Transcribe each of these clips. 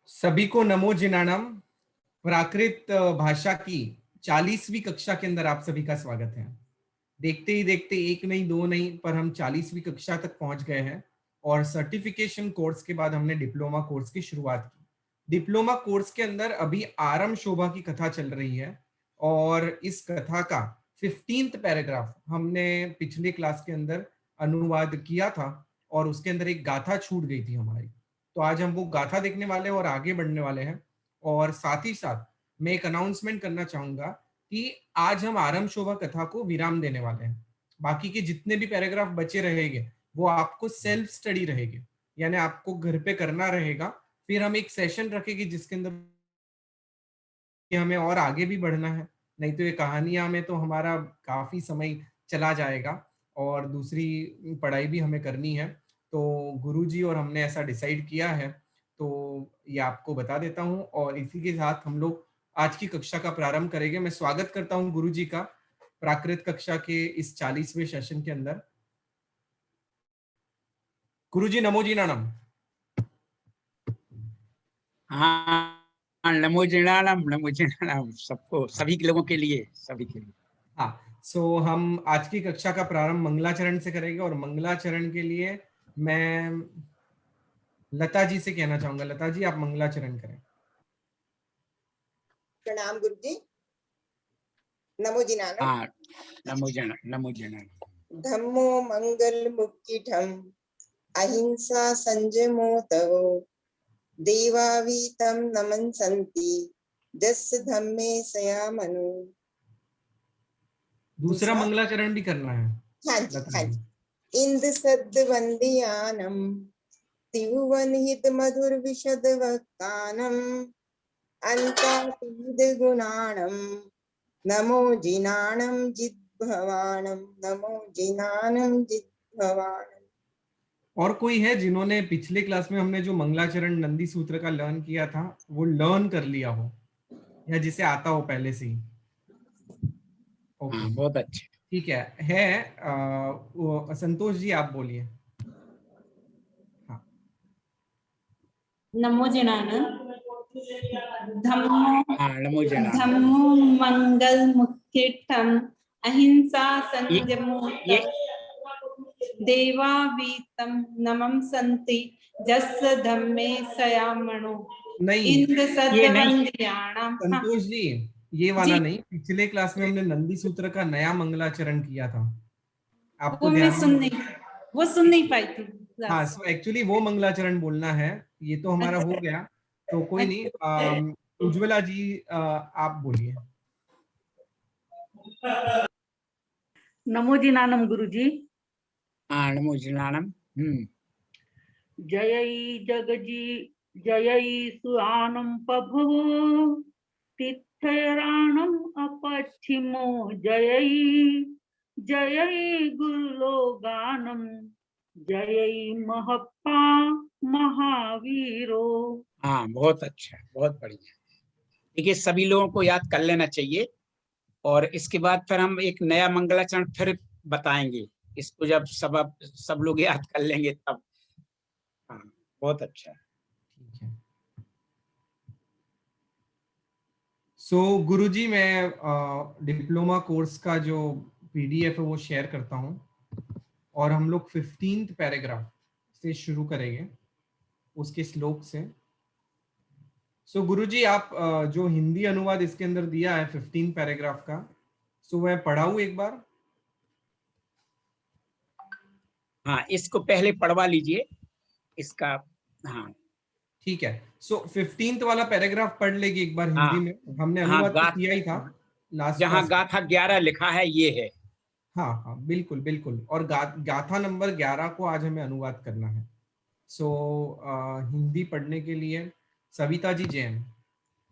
सभी को नमो जिनाणम। प्राकृत भाषा की 40वीं कक्षा के अंदर आप सभी का स्वागत है। देखते ही देखते एक नहीं दो नहीं पर हम 40वीं कक्षा तक पहुंच गए हैं और सर्टिफिकेशन कोर्स के बाद हमने डिप्लोमा कोर्स की शुरुआत की। डिप्लोमा कोर्स के अंदर अभी आरम शोभा की कथा चल रही है और इस कथा का 15th पैराग्राफ हमने पिछले क्लास के अंदर अनुवाद किया था और उसके अंदर एक गाथा छूट गई थी हमारी। तो आज हम वो गाथा देखने वाले हैं और आगे बढ़ने वाले हैं। और साथ ही साथ मैं एक अनाउंसमेंट करना चाहूंगा कि आज हम आरंभ शोभा कथा को विराम देने वाले हैं। बाकी के जितने भी पैराग्राफ बचे रहेंगे वो आपको सेल्फ स्टडी रहेंगे, यानी आपको घर पे करना रहेगा। फिर हम एक सेशन रखेंगे जिसके अंदर कि हमें और आगे भी बढ़ना है, नहीं तो ये कहानियां में तो हमारा काफी समय चला जाएगा और दूसरी पढ़ाई भी हमें करनी है। तो गुरुजी और हमने ऐसा डिसाइड किया है, तो ये आपको बता देता हूँ और इसी के साथ हम लोग आज की कक्षा का प्रारंभ करेंगे। मैं स्वागत करता हूँ गुरुजी का प्राकृत कक्षा के इस 40वें सेशन के अंदर। गुरुजी नमो जी नानम। हाँ, नमो जिनानम सबको, सभी लोगों के लिए, सभी के लिए। हाँ, सो हम आज की कक्षा का प्रारंभ मंगलाचरण से करेंगे और मंगलाचरण के लिए मैं लता जी से कहना चाहूंगा। लता जी आप मंगलाचरण करें। प्रणाम गुरु जी। नमो जिनानम। हाँ, नमो जिनानम। धम्मो मंगल मुक्तिठम अहिंसा संयमो तवो देवावीतम नमन संति जस धम्मे सयामनु। दूसरा मंगलाचरण भी करना है। हाँ जी, हाँ जी। इंद सद वंदियानम त्रिभुवन हित मधुर विशद वक्तानम अंतातीद गुणाणम नमो जिनाणम जिद्भवाणम। नमो जिनाणम जिद्भवाणम। और कोई है जिन्होंने पिछले क्लास में हमने जो मंगलाचरण नंदी सूत्र का लर्न किया था वो लर्न कर लिया हो या जिसे आता हो पहले से ही? ओके, हाँ, बहुत अच्छे। ठीक है संतोष जी आप बोलिए। हाँ, नमो जिनानम। नमो जिनानम। धम्मो मंगल मुक्तिठम अहिंसा संयमो देवावीतम नमम संति जस धम्मे सयामणो नहीं इंद ये नहीं, सद्वंद्याणाम। संतोष जी ये वाला जी। नहीं, पिछले क्लास में हमने नंदी सूत्र का नया मंगलाचरण किया था, आपको वो मैं ध्यान है? सुन नहीं पाई थी। हाँ, सो एक्चुअली वो मंगलाचरण बोलना है। ये तो हमारा हो गया, तो कोई नहीं। उज्ज्वला जी आप बोलिए। नमो जिनानम गुरुजी। हाँ, नमो जिनानम। जयई जगजी जयई सुआनम पभु तिथयराणम अपच्छिमो जयई जयई गुरुलोगानम जयई महप्पा महावीरो। हाँ, बहुत अच्छा, बहुत बढ़िया। देखिए, सभी लोगों को याद कर लेना चाहिए और इसके बाद फिर हम एक नया मंगलाचरण फिर बताएंगे। इसको जब सब लोग याद कर लेंगे तब। हाँ, बहुत अच्छा। ठीक है। सो गुरुजी मैं डिप्लोमा कोर्स का जो पीडीएफ है वो शेयर करता हूँ और हम लोग 15th पैराग्राफ से शुरू करेंगे, उसके श्लोक से। सो गुरुजी आप जो हिंदी अनुवाद इसके अंदर दिया है 15 पैराग्राफ का, सो मैं पढ़ाऊं एक बार? हाँ, इसको पहले पढ़वा लीजिए इसका। हाँ, ठीक है। सो 15th वाला पैराग्राफ पढ़ लेगी एक बार हाँ, हिंदी में। हमने हाँ, अनुवाद तो किया ही था लास्ट जहाँ क्लास। गाथा 11 लिखा है ये है। हाँ हाँ, बिल्कुल बिल्कुल। और गाथा नंबर 11 को आज हमें अनुवाद करना है। सो हिंदी पढ़ने के लिए सविता जी जैन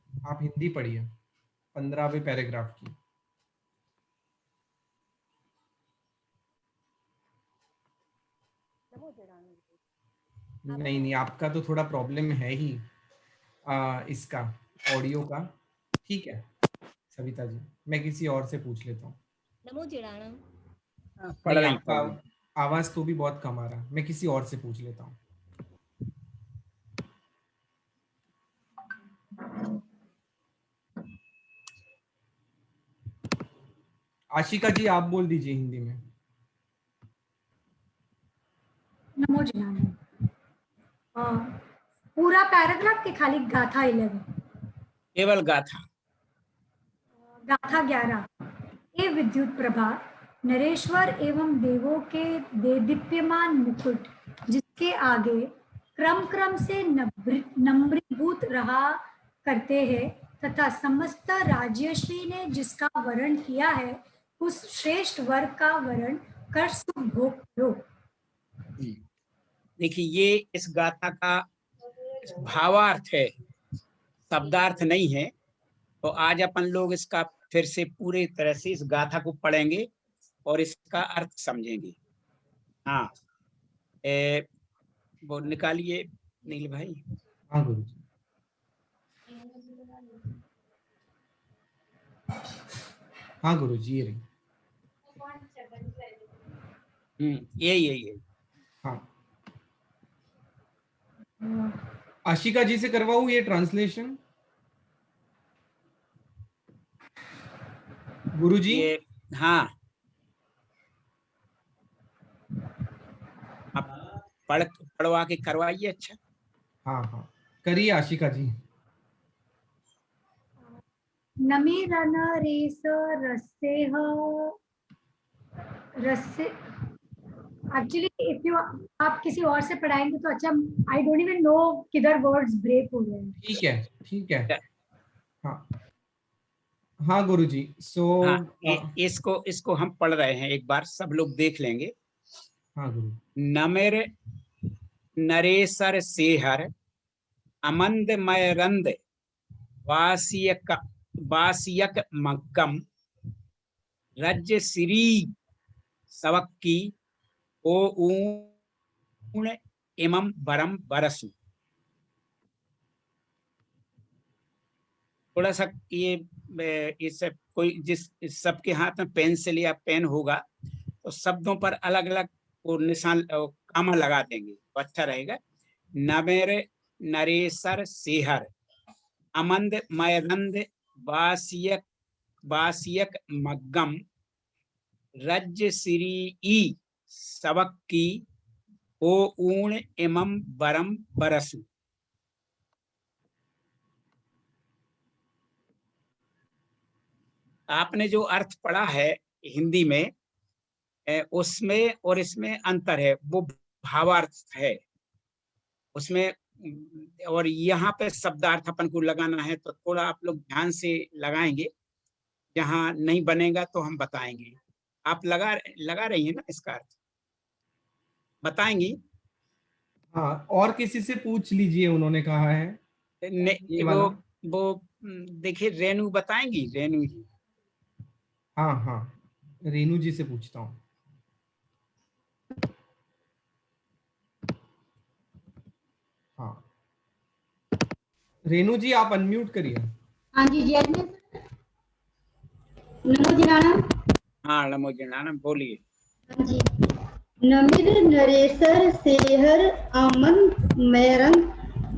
आप हिंदी पढ़िए 15वें पैराग्राफ की। नहीं नहीं, आपका तो थोड़ा प्रॉब्लम है ही इसका ऑडियो का। ठीक है सविता जी, मैं किसी और से पूछ लेता हूँ। नमो जिनानम। पढ़ नहीं, रही आपका आवाज तो भी बहुत कम आ रहा है, मैं किसी और से पूछ लेता हूँ। आशिका जी आप बोल दीजिए हिंदी में। नमो जिनानम। पूरा पैराग्राफ के खाली गाथा 11? केवल गाथा। गाथा 11। हे विद्युत प्रभा, नरेश्वर एवं देवों के देदीप्यमान मुकुट, जिसके आगे क्रम क्रम से नम्रीभूत रहा करते हैं, तथा समस्त राज्यश्री ने जिसका वर्ण किया है, उस श्रेष्ठ वर का वर्ण कर सुख भोग करो। देखिए ये इस गाथा का भावार्थ है, शब्दार्थ नहीं है। तो आज अपन लोग इसका फिर से पूरी तरह से इस गाथा को पढ़ेंगे और इसका अर्थ समझेंगे। हाँ, वो निकालिए नील भाई। हाँ गुरु जी। हाँ गुरु जी ये रही। यही। हाँ, आशिका जी से करवाऊं ये ट्रांसलेशन गुरु जी? ये हाँ, आप पढ़वा के करवाइए। अच्छा हाँ हाँ करिए आशिका जी। नमी रन रेस रस्से रस्से। एक्चुअली इफ यू आप किसी और से पढ़ाएंगे तो अच्छा। आई डोंट इवन नो किधर वर्ड्स ब्रेक हो रहे हैं। ठीक है। हाँ हाँ गुरु जी। सो हाँ, इसको हम पढ़ रहे हैं, एक बार सब लोग देख लेंगे। हाँ गुरु। नमेर नरेसर सेहर अमंद मयरंद वासियक मक्कम रज्य श्री सवक्की ओ ऊण इमं बरम बरसु। थोड़ा सा ये इस कोई जिस सबके हाथ में पेंसिल या पेन होगा तो शब्दों पर अलग अलग वो निशान कामा लगा देंगे तो अच्छा रहेगा। नमेर नरेसर सेहर अमंद मयरंद वासियक मग्गम रज्य श्री ई सबक्की ओ ऊण इमं बरम बरसु। आपने जो अर्थ पढ़ा है हिंदी में, उसमें और इसमें अंतर है, वो भावार्थ है उसमें। और यहाँ पे शब्दार्थ अपन को लगाना है तो थोड़ा आप लोग ध्यान से लगाएंगे, जहाँ नहीं बनेगा तो हम बताएंगे। आप लगा रही हैं ना इसका अर्थ? बताएंगी? हाँ और किसी से पूछ लीजिए, उन्होंने कहा है वो देखिए रेणु बताएंगी, रेणु जी। हाँ रेणु जी से पूछता हूँ। हाँ रेणु जी आप अनम्यूट करिए। हाँ जी नमो जिनानम। हाँ नमो जिनानम, बोलिए। हाँ जी। नमिर नरेसर सेहर अमन मैरंग।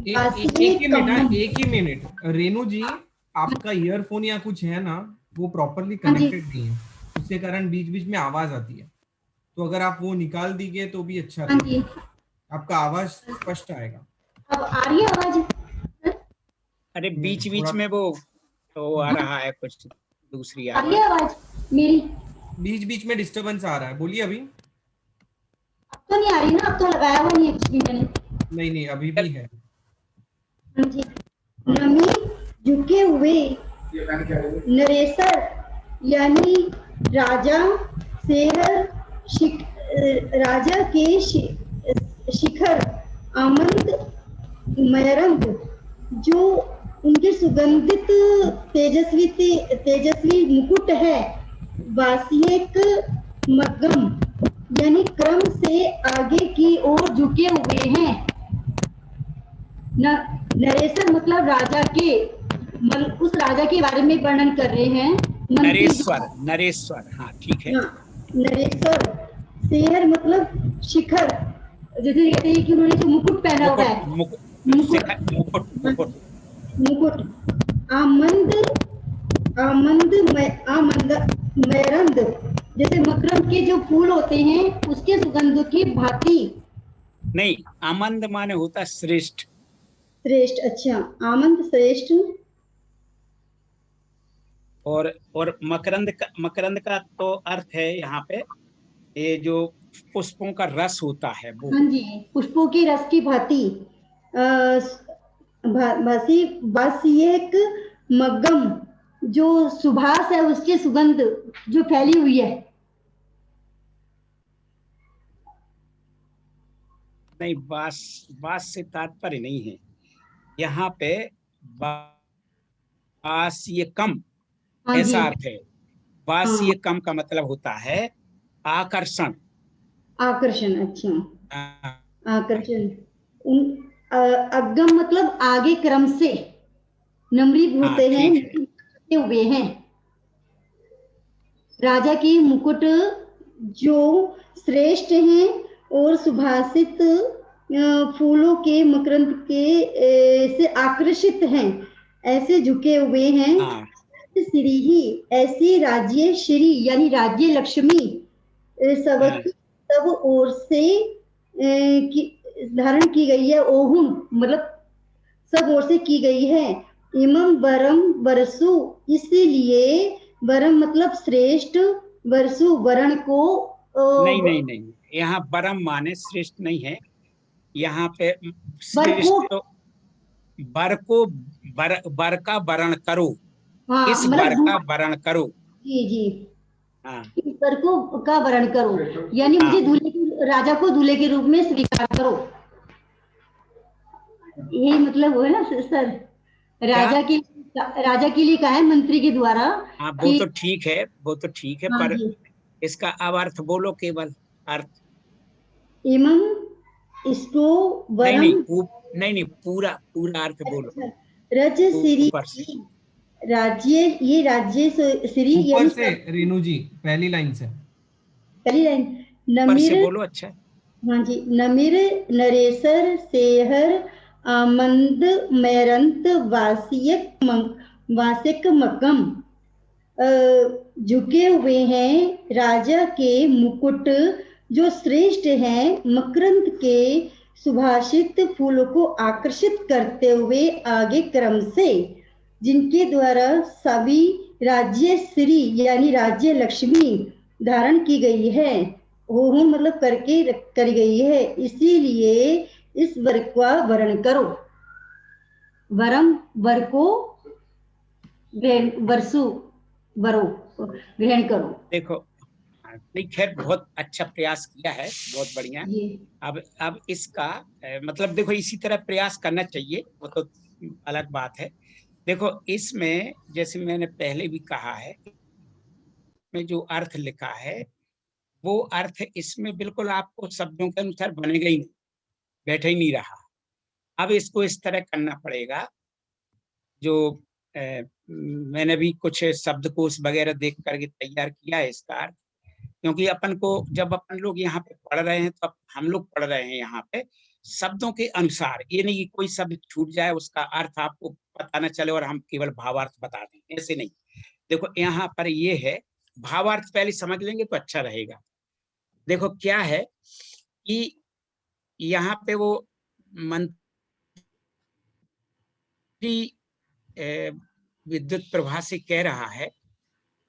एक ही मिनट रेणु जी, आपका ईयरफोन या कुछ है ना, वो प्रॉपरली कनेक्टेड नहीं है, उसके कारण बीच बीच में आवाज आती है। तो अगर आप वो निकाल दीजिए तो भी अच्छा रहेगा, आपका आवाज स्पष्ट आएगा। अब आ रही है आवाज? अरे बीच बीच में वो तो आ रहा है कुछ दूसरी आ रही है आवाज मेरी? बीच बीच में डिस्टरबेंस आ रहा है, बोलिए अभी। अब तो नहीं आ रही ना? अब तो लगाया हुआ नहीं एक्चुअली मैंने। नहीं अभी भी है। हाँ जी। नमी झुके हुए नरेसर यानी राजा, सेहर राजा के शिखर, आमंद मयरंग जो उनके सुगंधित तेजस्वी मुकुट है, वासियक मग्गम यानी क्रम से आगे की ओर झुके हुए हैं। नरेसर मतलब राजा के, उस राजा के बारे में वर्णन कर रहे हैं। नरेश्वर हाँ ठीक है। नरेश्वर। सेहर मतलब शिखर, जैसे कहते हैं कि उन्होंने जो मुकुट पहना हुआ है, मुकुट आमंद आमंद आमंद मैरंद, जैसे मकरंद के जो फूल होते हैं उसके सुगंध की भांति। नहीं, आमंद माने होता है श्रेष्ठ। श्रेष्ठ, अच्छा, आमंद श्रेष्ठ। और मकरंद का तो अर्थ है यहाँ पे ये जो पुष्पों का रस होता है वो। हाँ जी, पुष्पों के रस की भांति। भासी वासियक मग्गम, जो सुभाष है उसकी सुगंध जो फैली हुई है। नहीं, बास से तात्पर्य नहीं है यहाँ पे। बास्यकम हाँ जी, ऐसा अर्थ है। हाँ, बास्यकम का मतलब होता है आकर्षण। आकर्षण, अच्छा, हाँ, आकर्षण। अगम मतलब आगे क्रम से, नम्रीत होते हैं, ठीक है। टिके हुए हैं। राजा की मुकुट जो श्रेष्ठ हैं और सुभाषित फूलों के मकरंद के से आकर्षित हैं, ऐसे झुके हुए हैं। हाँ, श्री ही, ऐसी राज्य श्री यानी राज्य लक्ष्मी सबक सब ओर से धारण की गई है। ओहुम मतलब सब ओर से की गई है। इमम वरम वरसु, इसीलिए वरम मतलब श्रेष्ठ, वरसु वरण को नहीं नहीं नहीं, यहाँ बरम माने श्रेष्ठ नहीं है। यहाँ पे वर को, श्रेष्ठ तो बर का वरण करो। हाँ इस बर का वरण करो। जी जी, हाँ इस वर को का वरण करो, यानी हाँ, मुझे राजा को दूल्हे के रूप में स्वीकार करो। यही मतलब हुआ ना सर। क्या? राजा के लिए कहा है मंत्री के द्वारा हाँ वो कि, तो ठीक है, वो तो ठीक है, हाँ पर जी, इसका अब अर्थ बोलो, केवल अर्थ। इमं इसको नहीं वरम, नहीं, नहीं नहीं, पूरा पूरा अर्थ बोलो अच्छा, रज श्री ऊपर से। राज्य, ये राज्य श्री ऊपर यानी से रेणु जी, पहली लाइन से। पहली लाइन, ऊपर से नमिर, बोलो। अच्छा, हाँ जी, नमिर नरेसर सेहर आमंद मैरंत वासिक मकम, झुके हुए हैं राजा के मुकुट जो श्रेष्ठ हैं, मकरंद के सुभाषित फूलों को आकर्षित करते हुए आगे क्रम से, जिनके द्वारा सभी राज्य श्री यानी राज्य लक्ष्मी धारण की गई है। हो मतलब करके करी गई है, इसीलिए इस वर का वर्ण करो। वरम वर को वर्षु वरो ग्रहण करो। देखो, नहीं खैर, बहुत अच्छा प्रयास किया है, बहुत बढ़िया। ये अब इसका मतलब देखो, इसी तरह प्रयास करना चाहिए, वो तो अलग बात है। देखो इसमें जैसे मैंने पहले भी कहा है, में जो अर्थ लिखा है वो अर्थ इसमें बिल्कुल आपको शब्दों के अनुसार बनेगा ही नहीं, बैठ ही नहीं रहा। अब इसको इस तरह करना पड़ेगा, जो मैंने भी कुछ शब्दकोश वगैरह देख करके तैयार किया है इसका अर्थ। क्योंकि अपन को जब अपन लोग यहाँ पे पढ़ रहे हैं, तो हम लोग पढ़ रहे हैं यहाँ पे शब्दों के अनुसार। ये नहीं कि कोई शब्द छूट जाए, उसका अर्थ आपको पता न चले और हम केवल भावार्थ बता दें, ऐसे नहीं। देखो यहाँ पर ये है, भावार्थ पहले समझ लेंगे तो अच्छा रहेगा। देखो क्या है कि यहाँ पे वो मंत्री विद्युत प्रभा से कह रहा है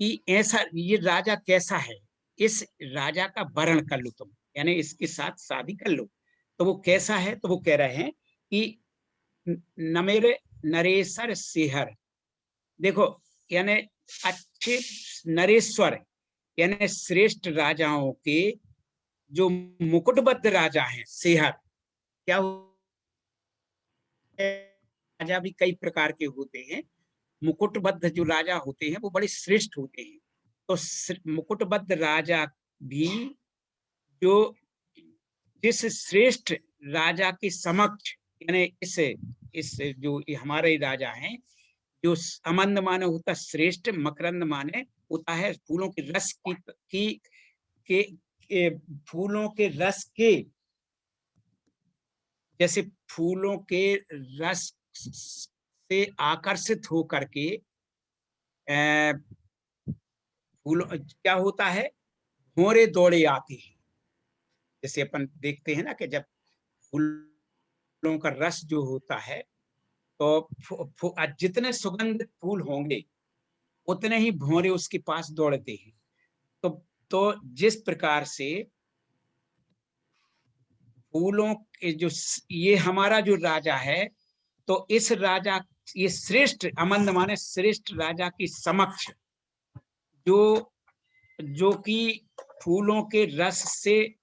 कि ऐसा ये राजा कैसा है, इस राजा का वर्ण कर लो तुम, यानी इसके साथ शादी कर लो। तो वो कैसा है, तो वो कह रहे हैं कि नमेरे नरेशर सेहर। देखो यानी अच्छे नरेश्वर यानी श्रेष्ठ राजाओं के जो मुकुटबद्ध राजा हैं, सेहर क्या राजा भी कई प्रकार के होते हैं। मुकुटबद्ध जो राजा होते हैं वो बड़े श्रेष्ठ होते हैं। तो मुकुटबद्ध राजा भी जो जिस श्रेष्ठ राजा के समक्ष, यानी इस जो हमारे राजा हैं, जो अमंद माने होता श्रेष्ठ, मकरंद माने होता है फूलों के रस के फूलों के रस के, जैसे फूलों के रस से आकर्षित हो करके फूल क्या होता है, भौरे दौड़े आते हैं। जैसे अपन देखते हैं ना कि जब फूलों का रस जो होता है तो जितने सुगंधित फूल होंगे उतने ही भौरे उसके पास दौड़ते हैं। तो जिस प्रकार से फूलों के जो ये हमारा जो राजा है, तो इस राजा, ये श्रेष्ठ, अमंद माने श्रेष्ठ राजा की समक्ष जो कि फूलों के रस से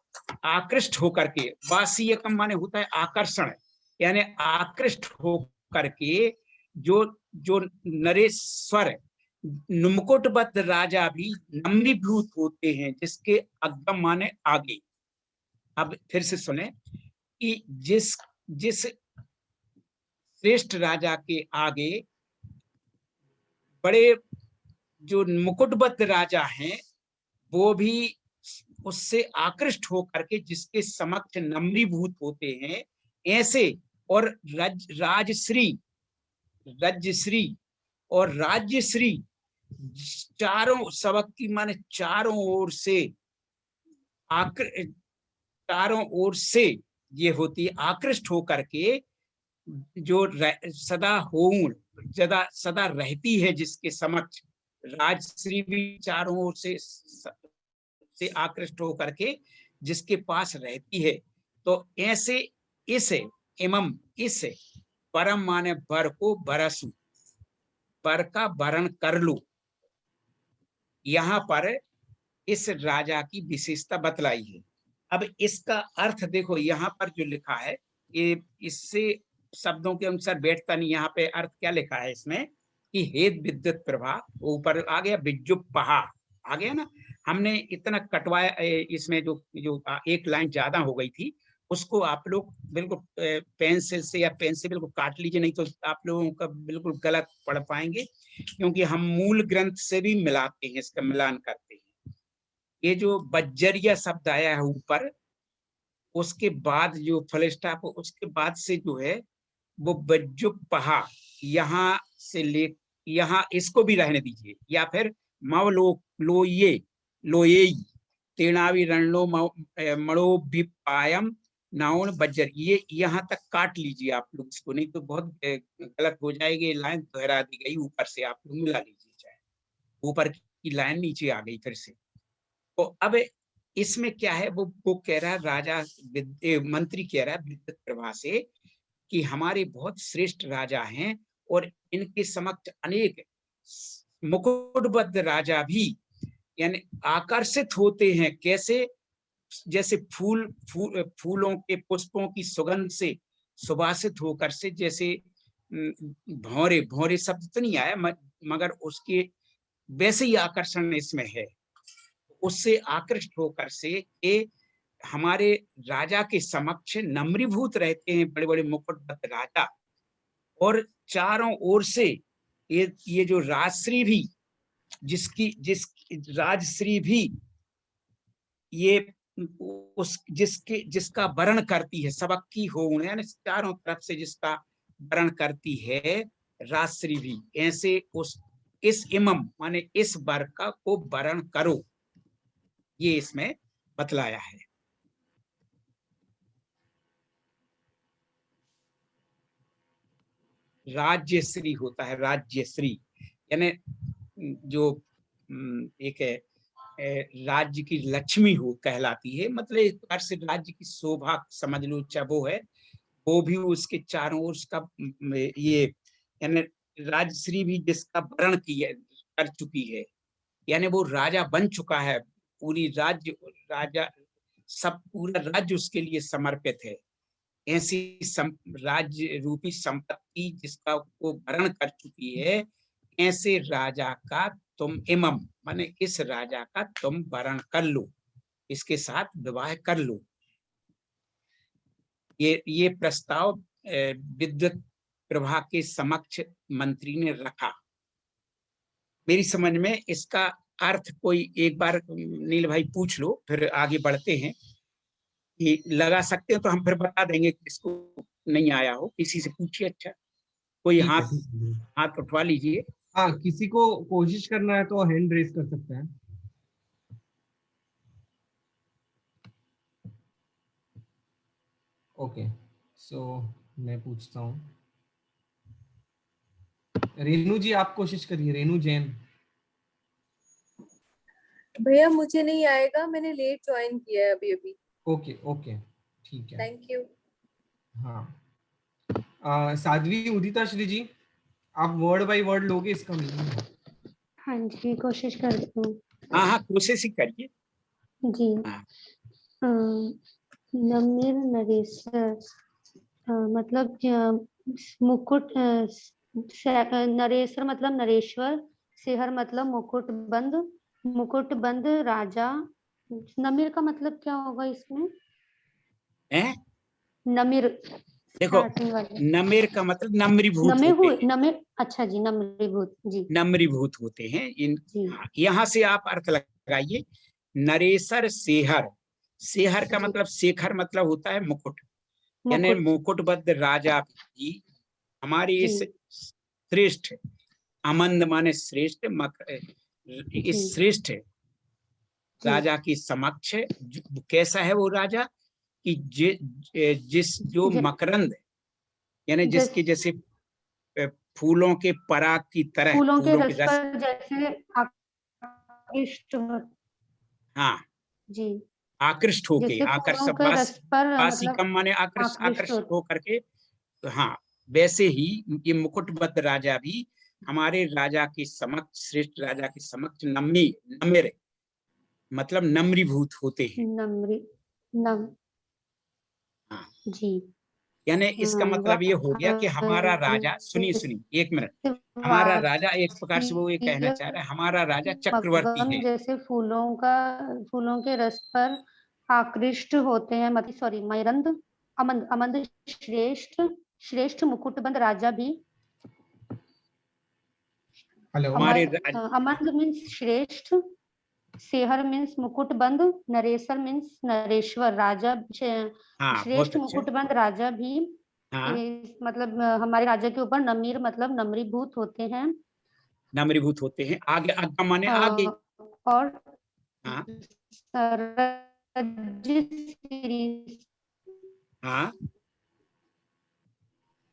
आकृष्ट होकर के, वासीयकम माने होता है आकर्षण, यानी आकृष्ट होकर के जो नरेश्वर मुकुटबद्ध राजा भी नम्रीभूत होते हैं, जिसके अग्गम माने आगे। अब फिर से सुने कि जिस श्रेष्ठ राजा के आगे बड़े जो मुकुटबद्ध राजा हैं वो भी उससे आकृष्ट होकर के जिसके समक्ष नम्रीभूत होते हैं, ऐसे और राजश्री और राज्यश्री चारों सबक की माने चारों ओर से ये होती है आकृष्ट होकर के, जो सदा रहती है जिसके समक्ष। राजश्री भी चारों ओर से आकृष्ट होकर के जिसके पास रहती है। तो ऐसे इस परम माने बर को बरसु, पर का वरण कर लो। यहाँ पर इस राजा की विशेषता बतलाई है। अब इसका अर्थ देखो, यहाँ पर जो लिखा है ये इससे शब्दों के अनुसार बैठता नहीं। यहाँ पे अर्थ क्या लिखा है इसमें कि हेत विद्युत प्रभा, ऊपर आ गया विद्युत पहा, आ गया ना। हमने इतना कटवाया, इसमें जो एक लाइन ज्यादा हो गई थी उसको आप लोग बिल्कुल पेंसिल से या पेन से बिल्कुल काट लीजिए, नहीं तो आप लोगों का बिल्कुल गलत पढ़ पाएंगे, क्योंकि हम मूल ग्रंथ से भी मिलाते हैं, इसका मिलान करते हैं। ये जो बज्जरिया शब्द आया है ऊपर, उसके बाद जो फुल स्टॉप, उसके बाद से जो है वो बज्जुप पहा, यहाँ से ले यहाँ इसको भी रहने दीजिए, या फिर मव लोये तेनावी रणलो मणो विपायम नाउन बज्जर, ये यहाँ तक काट लीजिए आप लोग इसको, नहीं तो बहुत गलत हो जाएगी। लाइन दोहरा दी गई, ऊपर से आप लोग मिला लीजिए, चाहे ऊपर की लाइन नीचे आ गई फिर से। तो अब इसमें क्या है, वो कह रहा है राजा मंत्री कह रहा है विद्युत प्रभा से कि हमारे बहुत श्रेष्ठ राजा हैं और इनके समक्ष अनेक मुकुटबद्ध राजा भी यानी आकर्षित होते हैं। कैसे? जैसे फूलों के पुष्पों की सुगंध से सुवासित होकर से, जैसे भौरे शब्द तो नहीं आया मगर उसके वैसे ही आकर्षण इसमें है। उससे आकृष्ट होकर से ये हमारे राजा के समक्ष नम्रीभूत रहते हैं बड़े बड़े मुकुटबद्ध राजा, और चारों ओर से ये जो राजश्री भी राजश्री भी ये जिसका वर्ण करती है, सबक की हो, यानी चारों तरफ से जिसका वर्ण करती है राजश्री भी, ऐसे इस इमम माने इस वर्ग का को वर्ण करो, ये इसमें बतलाया है। राज्यश्री होता है, राज्यश्री यानी जो एक राज्य की लक्ष्मी हो कहलाती है, मतलब एक प्रकार से राज्य की शोभा समझ लो, चाहे वो है, वो भी उसके चारों ओर उसका ये यानी राजश्री भी जिसका वर्ण कर चुकी है, यानी वो राजा बन चुका है, पूरी राजा सब पूरा राज्य उसके लिए समर्पित है। ऐसी राज्य रूपी संपत्ति जिसका वो वर्ण कर चुकी है, ऐसे राजा का तुम इमम माने इस राजा का तुम वर्ण कर लो, इसके साथ विवाह कर लो। ये प्रस्ताव विद्युत प्रभा के समक्ष मंत्री ने रखा। मेरी समझ में इसका अर्थ कोई एक बार नील भाई पूछ लो, फिर आगे बढ़ते हैं। कि लगा सकते हो तो हम फिर बता देंगे, किसको नहीं आया हो किसी से पूछिए। अच्छा कोई ठीक है, हाथ ठीक है। हाथ उठवा लीजिए। हाँ, किसी को कोशिश करना है तो हैंड रेज कर सकते हैं। ओके, सो मैं पूछता हूँ। रेनू जी आप कोशिश करिए, रेनू जैन। भैया मुझे नहीं आएगा, मैंने लेट ज्वाइन किया है अभी अभी। ओके ओके, ठीक है। Thank you. हाँ, साध्वी उदिता श्री जी, आप वर्ड बाय वर्ड लोगे इसका मीनिंग? हाँ जी, कोशिश करती हूँ। हाँ हाँ, कोशिश ही करिए। जी। हाँ। नमिर नरेसर, मतलब मुकुट, नरेसर मतलब नरेश्वर, सेहर मतलब मुकुट बंद राजा। नमिर का मतलब क्या होगा इसमें? हैं? नमिर देखो, स्टार्टिंग वाले। नमिर का मतलब नम्रीभूत नमे होते हुए, हैं। नमिर, अच्छा जी, नम्रीभूत जी। नम्रीभूत होते हैं इन। जी। यहाँ से आप अर्थ लगाइए, नरेसर सेहर। सेहर का जी। मतलब, शेखर मतलब होता है मुकुट, यानी मुकुट। मुकुटबद्ध राजा भी हमारी जी। इस श्रेष्ठ, अमंद माने श्रेष्ठ, जी। इस श्रेष्ठ जी। राजा की समक्ष। कैसा है वो राजा कि जिस जो ज- मकरंद, यानी जैसे जिसके जैसे फूलों के पराग की तरह, फूलों के फूलों के रस रस। पर जैसे आकृष्ट हाँ, जी, आकृष्ट होके, जैसे फूलों के रस पर मतलब वासिकम माने आकृष्ट, आकृष्ट आकृष्ट होकर के। तो हाँ, वैसे ही ये मुकुटबद्ध राजा भी हमारे राजा के समक्ष, श्रेष्ठ राजा के समक्ष नम्र मतलब नम्रीभूत होते हैं। नम्री नम हाँ, जी। यानी इसका मतलब ये हो गया कि हमारा राजा, सुनिए जैसे सुनिए एक मिनट, हमारा राजा एक प्रकार से वो ये कहना वासिक चाह रहा है, हमारा राजा चक्रवर्ती मगन है। जैसे फूलों के रस पर आकृष्ट होते हैं, मतलब सॉरी, मयरंद, अमंद, अमंद श्रेष्ठ, श्रेष्ठ मुकुटबंद राजा भी। हेलो। हमारे अमंद मीन्स श्रेष्ठ, सेहर मीन्स मुकुटबंद, नरेसर मीन्स नरेश्वर राजा, हाँ, बहुत श्रेष्ठ अच्छा। मुकुटबंद राजा भी। हाँ, मतलब हमारे राजा के ऊपर नमीर मतलब नम्रीभूत होते हैं। नम्रीभूत होते हैं। आगे, आज्ञा माने आगे। और हाँ राज्यश्री, हाँ,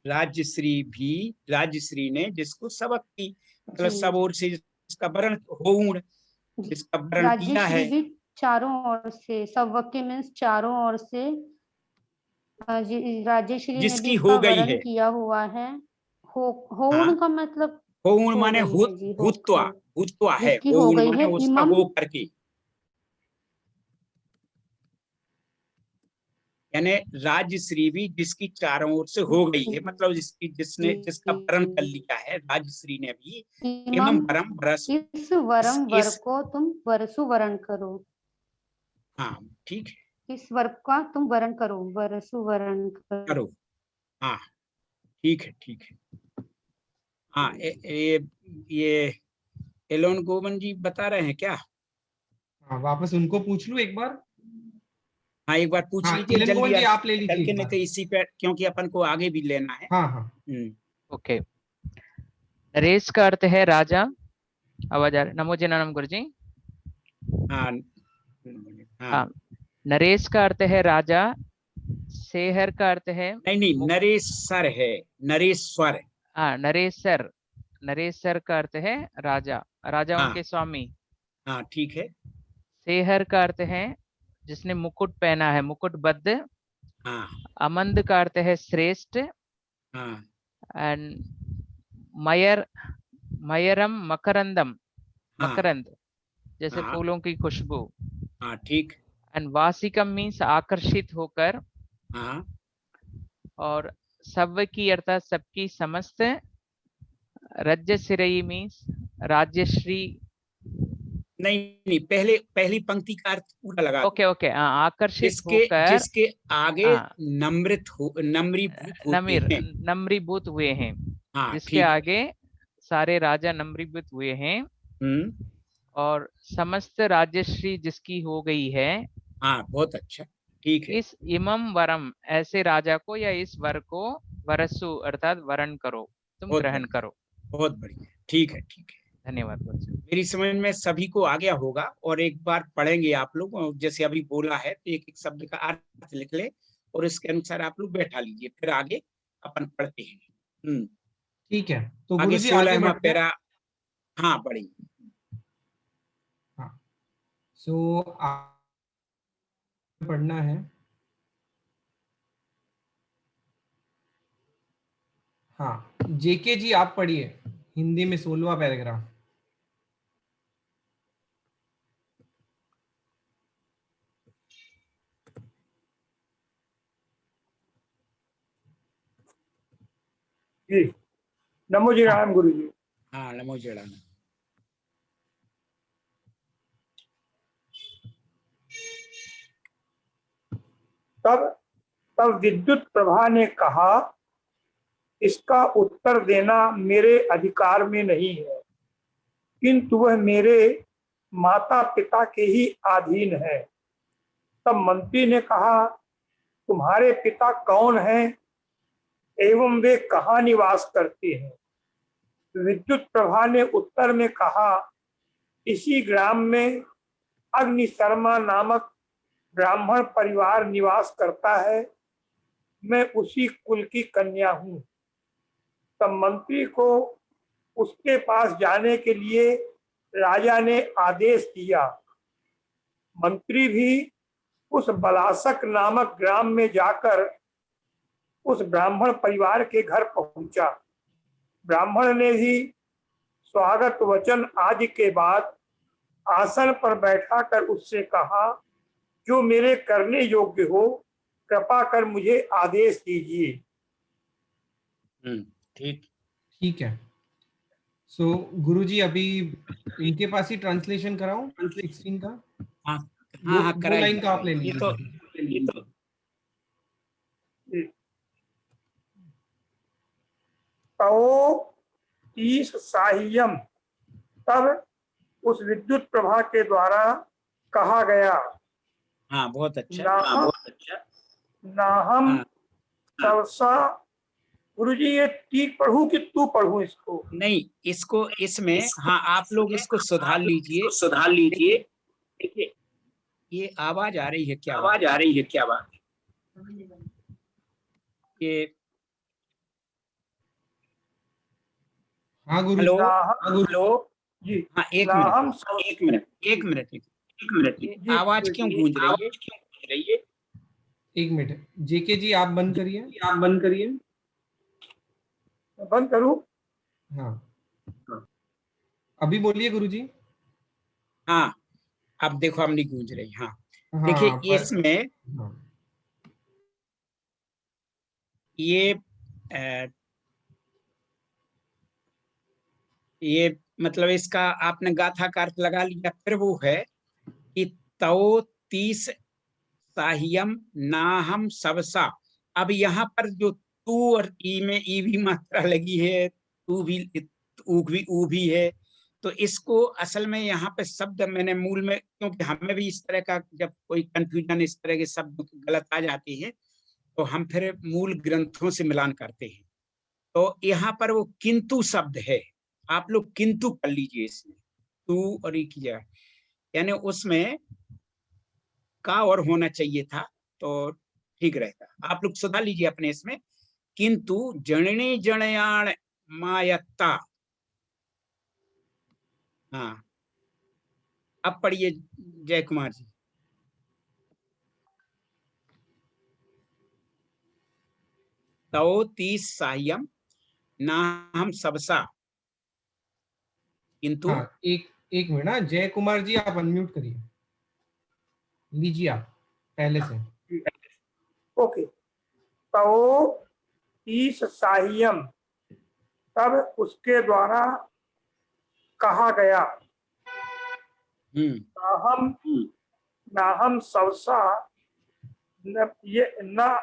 राज्यश्री भी, राज्यश्री ने जिसको सबक की, मतलब जी, सब ओर से जिसका वरण होऊण, जी, जिसका वरण किया राज्यश्री है। भी चारों ओर से, सबके मीन्स चारों ओर से, राज्यश्री ने भी जिसकी इसका हो गई वरण है। किया हुआ है। होऊन हाँ, का मतलब होऊण हो माने गई है जी, भूतवा, होकर, भूतवा है, जिसकी हो होऊण गई माने है। उसका इमम, हो करके, यानी राज्यश्री भी जिसकी चारों ओर से हो गई है, मतलब जिसकी, जिसने, जिसका वरण कर लिया है, राज्यश्री ने भी। इमम, इमम वरम वरसु, इस वरम वर इस को तुम वरसु वरण करो। हाँ ठीक है, इस वर का तुम वरण करो, वरसु वरण करो। करो। हाँ ठीक है, ठीक है। हाँ, ये एलोन गोवन जी बता रहे हैं क्या? हाँ, वापस उनको पूछ लूं एक बार। हाँ, एक बार पूछ हाँ, लीजिए इलन जल्दी गोवन जी यार, आप ले चल लीजिए के, एक नहीं बार। तो इसी पे, क्योंकि अपन को आगे भी लेना है। हाँ हाँ। ओके, नरेश का अर्थ है राजा। आवाज आ रही? नमो जी, नमः गुरु जी। हाँ हाँ, हाँ, नरेश का अर्थ है राजा, सेहर का अर्थ है नहीं, नरेश्वर है, नरेश्वर। हाँ, नरेसर, नरेसर का अर्थ है राजा, राजाओं हाँ के स्वामी। हाँ, ठीक है। सेहर का अर्थ है जिसने मुकुट पहना है, मुकुटबद्ध। हाँ अमंद का अर्थ है श्रेष्ठ। हाँ एंड मयरम मकरंदम, हाँ मकरंद जैसे हाँ फूलों की खुशबू। हाँ, ठीक। एंड वासिकम मीन्स आकर्षित होकर। हाँ, और सब की अर्थात सबकी, समस्त। रज्यश्री मीन्स राज्यश्री। नहीं, पहले पहली पंक्ति का अर्थ पूरा लगा दो। ओके ओके, आकर्षित जिसके होकर, जिसके आगे नम्रीभूत होते नमीर, हैं। नम्रीभूत हुए हैं, हाँ जिसके ठीक। आगे सारे राजा नम्रीभूत हुए हैं। हम्म, और समस्त राज्यश्री जिसकी हो गई है। हाँ बहुत अच्छा, ठीक है। इस इमम वरम, ऐसे राजा को या इस वर को, वरसु अर्थात वरण करो। तुम बहुत ग्रहण बढ़िया। करो। बहुत बढ़िया, ठीक है ठीक है। धन्यवाद गुरुजी। मेरी समझ में सभी को आ गया होगा, और एक बार पढ़ेंगे आप लोग, और जैसे अभी बोला है तो एक एक शब्द का अर्थ लिख ले और इसके अनुसार आप लोग बैठा लीजिए, फिर आगे अपन पढ़ते हैं। ठीक है, तो आगे गुरुजी आगे 16वां बढ़ते हैं। पैरा। हाँ पढ़ेंगे। हाँ, सो पढ़ना है। हाँ, जेके जी आप पढ़िए हिंदी में 16वां पैराग्राफ। जी, नमो जी राम गुरु जी। हाँ नमो जड़ाना। तब तब विद्युत प्रभा ने कहा, इसका उत्तर देना मेरे अधिकार में नहीं है, किंतु वह मेरे माता पिता के ही अधीन है। तब मंत्री ने कहा, तुम्हारे पिता कौन हैं एवं वे कहाँ निवास करते हैं? विद्युत प्रभा ने उत्तर में कहा, इसी ग्राम में अग्नि शर्मा नामक ब्राह्मण परिवार निवास करता है, मैं उसी कुल की कन्या हूँ। तब मंत्री को उसके पास जाने के लिए राजा ने आदेश दिया। मंत्री भी उस बलासक नामक ग्राम में जाकर उस ब्राह्मण परिवार के घर पहुंचा। ब्राह्मण ने भी स्वागत वचन आदि के बाद आसन पर बैठाकर उससे कहा, जो मेरे करने योग्य हो कृपा कर मुझे आदेश दीजिए। ठीक ठीक है, सो गुरुजी अभी इनके पास ही ट्रांसलेशन कराऊं 16 का। हाँ हाँ हाँ, दो लाइन का आप ले ये तो लीजिए। तो 30 साह्यम तब उस विद्युत प्रभा के द्वारा कहा गया। हाँ बहुत अच्छा। ना हम सरसा। गुरुजी ये ठीक पढ़ूं कि तू पढ़ूं इसको? नहीं, इसको इसमें हाँ आप लोग इसको सुधार लीजिए। देखिए ये आवाज आ रही है क्या? आवाज आ रही है क्या? ये हाँ गुरु। हेलो जी। हाँ एक मिनट। ये आवाज क्यों गूंज रही है? एक मिनट, जेके जी आप बंद करिए। बंद करूं? हाँ, अभी बोलिए गुरुजी। हाँ अब देखो अब नहीं गूंज रही। हाँ हाँ, देखिए इसमें हाँ, ये मतलब इसका आपने गाथा का अर्थ लगा लिया। फिर वो है कि तौ 30 साह्यम नाहम सबसा। अब यहाँ पर जो तू और ई में ई भी मात्रा लगी है, तू भी ऊ भी है, तो इसको असल में यहाँ पे शब्द मैंने मूल में, क्योंकि हमें भी इस तरह का जब कोई कंफ्यूजन इस तरह के शब्द गलत आ जाती है तो हम फिर मूल ग्रंथों से मिलान करते हैं। तो यहाँ पर वो किंतु शब्द है, आप लोग किंतु कर लीजिए इसमें, तू और ई की जगह, यानी उसमें का और होना चाहिए था तो ठीक रहेगा। आप लोग सुधार लीजिए अपने इसमें, किंतु जननी जनयाण मायत्ता। हाँ अब पढ़िए जय कुमार जी। तौ 30 साह्यम ना हम सबसा, किंतु हाँ, एक मिनट ना, जय कुमार जी आप अनम्यूट करिए, लीजिए आप पहले से। ओके। तो 30 साह्यम तब उसके द्वारा कहा गया। नाहम सवसा, न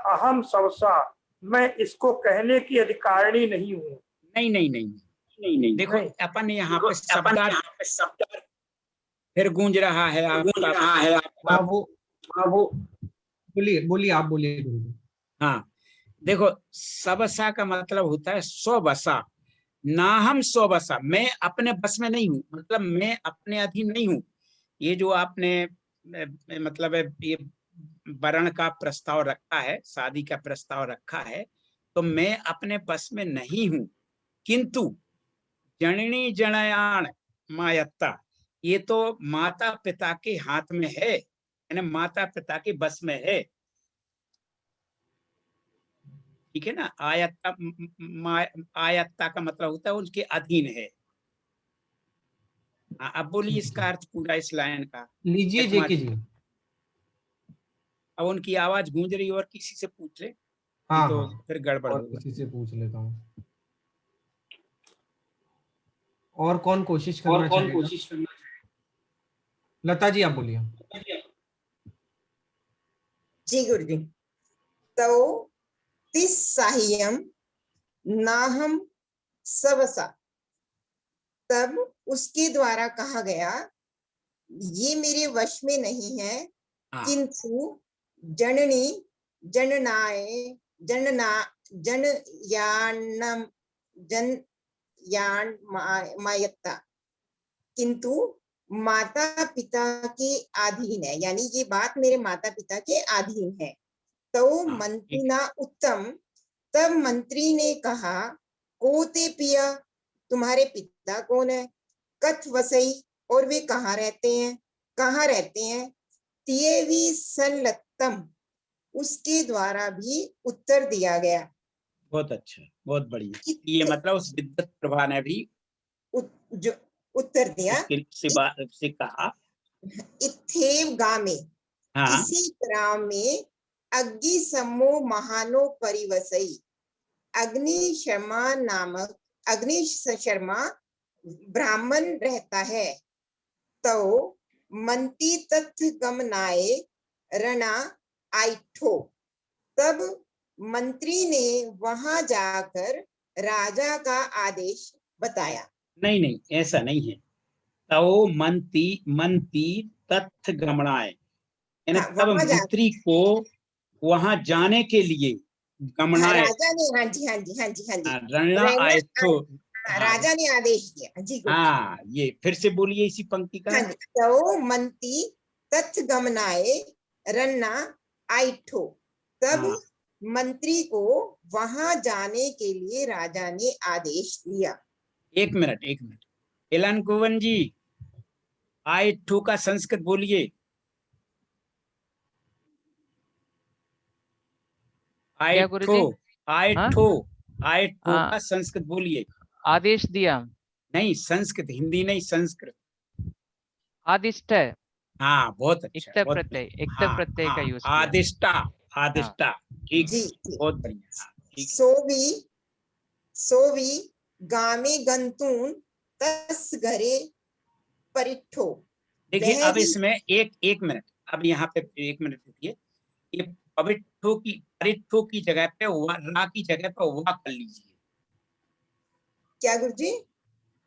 अहम सवसा, मैं इसको कहने की अधिकारिणी नहीं हूँ। नहीं देखो अपन यहाँ पे शब्द फिर गूंज रहा है आपका। वो बोलिए आप बोलिए गुरुजी। हाँ देखो सबसा का मतलब होता है 100 बसा, ना हम स्वबसा, मैं अपने बस में नहीं हूँ, मतलब मैं अपने अधीन नहीं हूँ। ये जो आपने मतलब ये वरण का प्रस्ताव रखा है, शादी का प्रस्ताव रखा है, तो मैं अपने बस में नहीं हूँ। किंतु जननी जनयान मायत्ता, ये तो माता पिता के हाथ में है, यानी माता पिता के बस में है। ठीक है ना। आयत्ता, आयत्ता का मतलब होता है उनके अधीन है। अब बोलिए इसका अर्थ पूरा इस लाइन का। लीजिए जेके जी। अब उनकी आवाज गूंज रही और किसी से पूछ ले, हाँ तो हाँ, फिर गड़बड़ और होगा। किसी से पूछ लेता हूँ। और कौन कोशिश करना चाहेगा? लता जी आप बोलिए। जी गुरु जी। तो तिस साह्यम नाहम सबसा, तब उसके द्वारा कहा गया ये मेरे वश में नहीं है, किंतु जननी जननाय जनना जनयानम जनयान मायत्ता, किंतु माता पिता के अधीन है, यानी ये बात मेरे माता पिता के अधीन है। तो मंत्री ना उत्तम, तब मंत्री ने कहा कोते पिया, तुम्हारे पिता कौन है? कथ वसई, और वे कहाँ रहते हैं? कहाँ रहते हैं? तियेवी संलत्तम, उसके द्वारा भी उत्तर दिया गया। बहुत अच्छा, बहुत बढ़िया। ये मतलब उस विद्युत प्रभा ने भी जो उत्तर दिया, से कहा इत्थेव गामे, हाँ, इसी ग्राम में अग्नि समो महानो परिवसई, अग्नि शर्मा नामक अग्नि शर्मा ब्राह्मण रहता है। तो मंती तथ्य गमनाए रणा आइठो, तब मंत्री ने वहां जाकर राजा का आदेश बताया। नहीं नहीं, ऐसा नहीं है। तो मंती तथ्य गमनाए, यानी तब मंत्री को वहां जाने के लिए गमनाए, राजा ने, हाँ जी हाँ जी हाँ जी हाँ जी, रणा आए तो राजा ने आदेश दिया। जी हाँ, ये फिर से बोलिए इसी पंक्ति का। हाँ जी। तो मंती तथ्य गमनाए रन्ना आइठो, तब मंत्री को वहां जाने के लिए राजा ने आदेश दिया। एक मिनट एलन कुवन जी, आइठो का संस्कृत बोलिए। आइठो का संस्कृत बोलिए। आदेश दिया नहीं, संस्कृत, हिंदी नहीं, संस्कृत। आदिष्ट। हाँ, बहुत अच्छा। प्रत्यय प्रत्यय का यूज किया। आदिष्टा, ठीक, बहुत बढ़िया। सोवी गामे गंतून तस घरे परिठो। देखिए अब इसमें एक मिनट, अब यहाँ पे 1 मिनट रुकिए। ये परिठो की जगह पे रा की जगह पे वा कर लीजिए। क्या गुरुजी?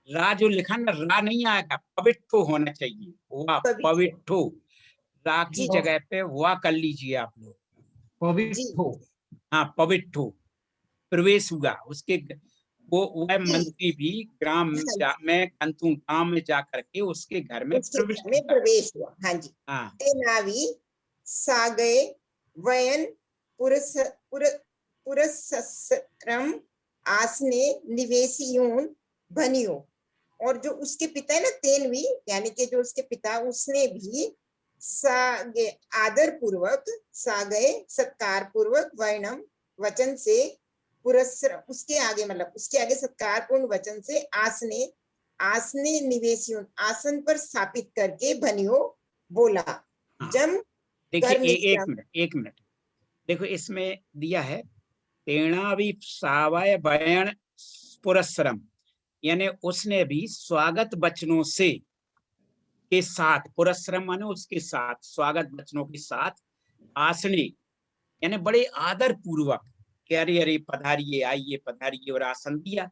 रा जो लिखा ना, रा नहीं आएगा, पविट्ठो होना चाहिए। वा, पविट्ठो, रा की जगह पे वा कर लीजिए आप लोग। पविट्ठो, हाँ, पविट्ठो प्रवेश हुआ उसके। वो वह मंत्री भी ग्राम में कंतु गांव में जाकर के उसके घर में प्रवेश हुआ। हाँ जी। तेनावी सागे वयन पुरस्सरम आसने निवेशियों बनियो, और जो उसके पिता है ना तेनवी, यानी कि जो उसके पिता, उसने भी सागे आदर पूर्वक, सागे सत्कार पूर्वक, वर्णम वचन से, पुरस्सर उसके आगे, मतलब उसके आगे सत्कार पूर्ण वचन से, आसने निवेशियों, आसन पर स्थापित करके बनियो बोला। जम देखिए एक मिनट देखो, इसमें दिया है तेणा भी सावय बयन पुरस्सरम, यानी उसने भी स्वागत वचनों से के साथ, पुरस्सरम माने उसके साथ, स्वागत वचनों के साथ, आसने यानी बड़े आदर पूर्वक कि अरे अरे पधारिए, आइए पधारिए, और आसन दिया।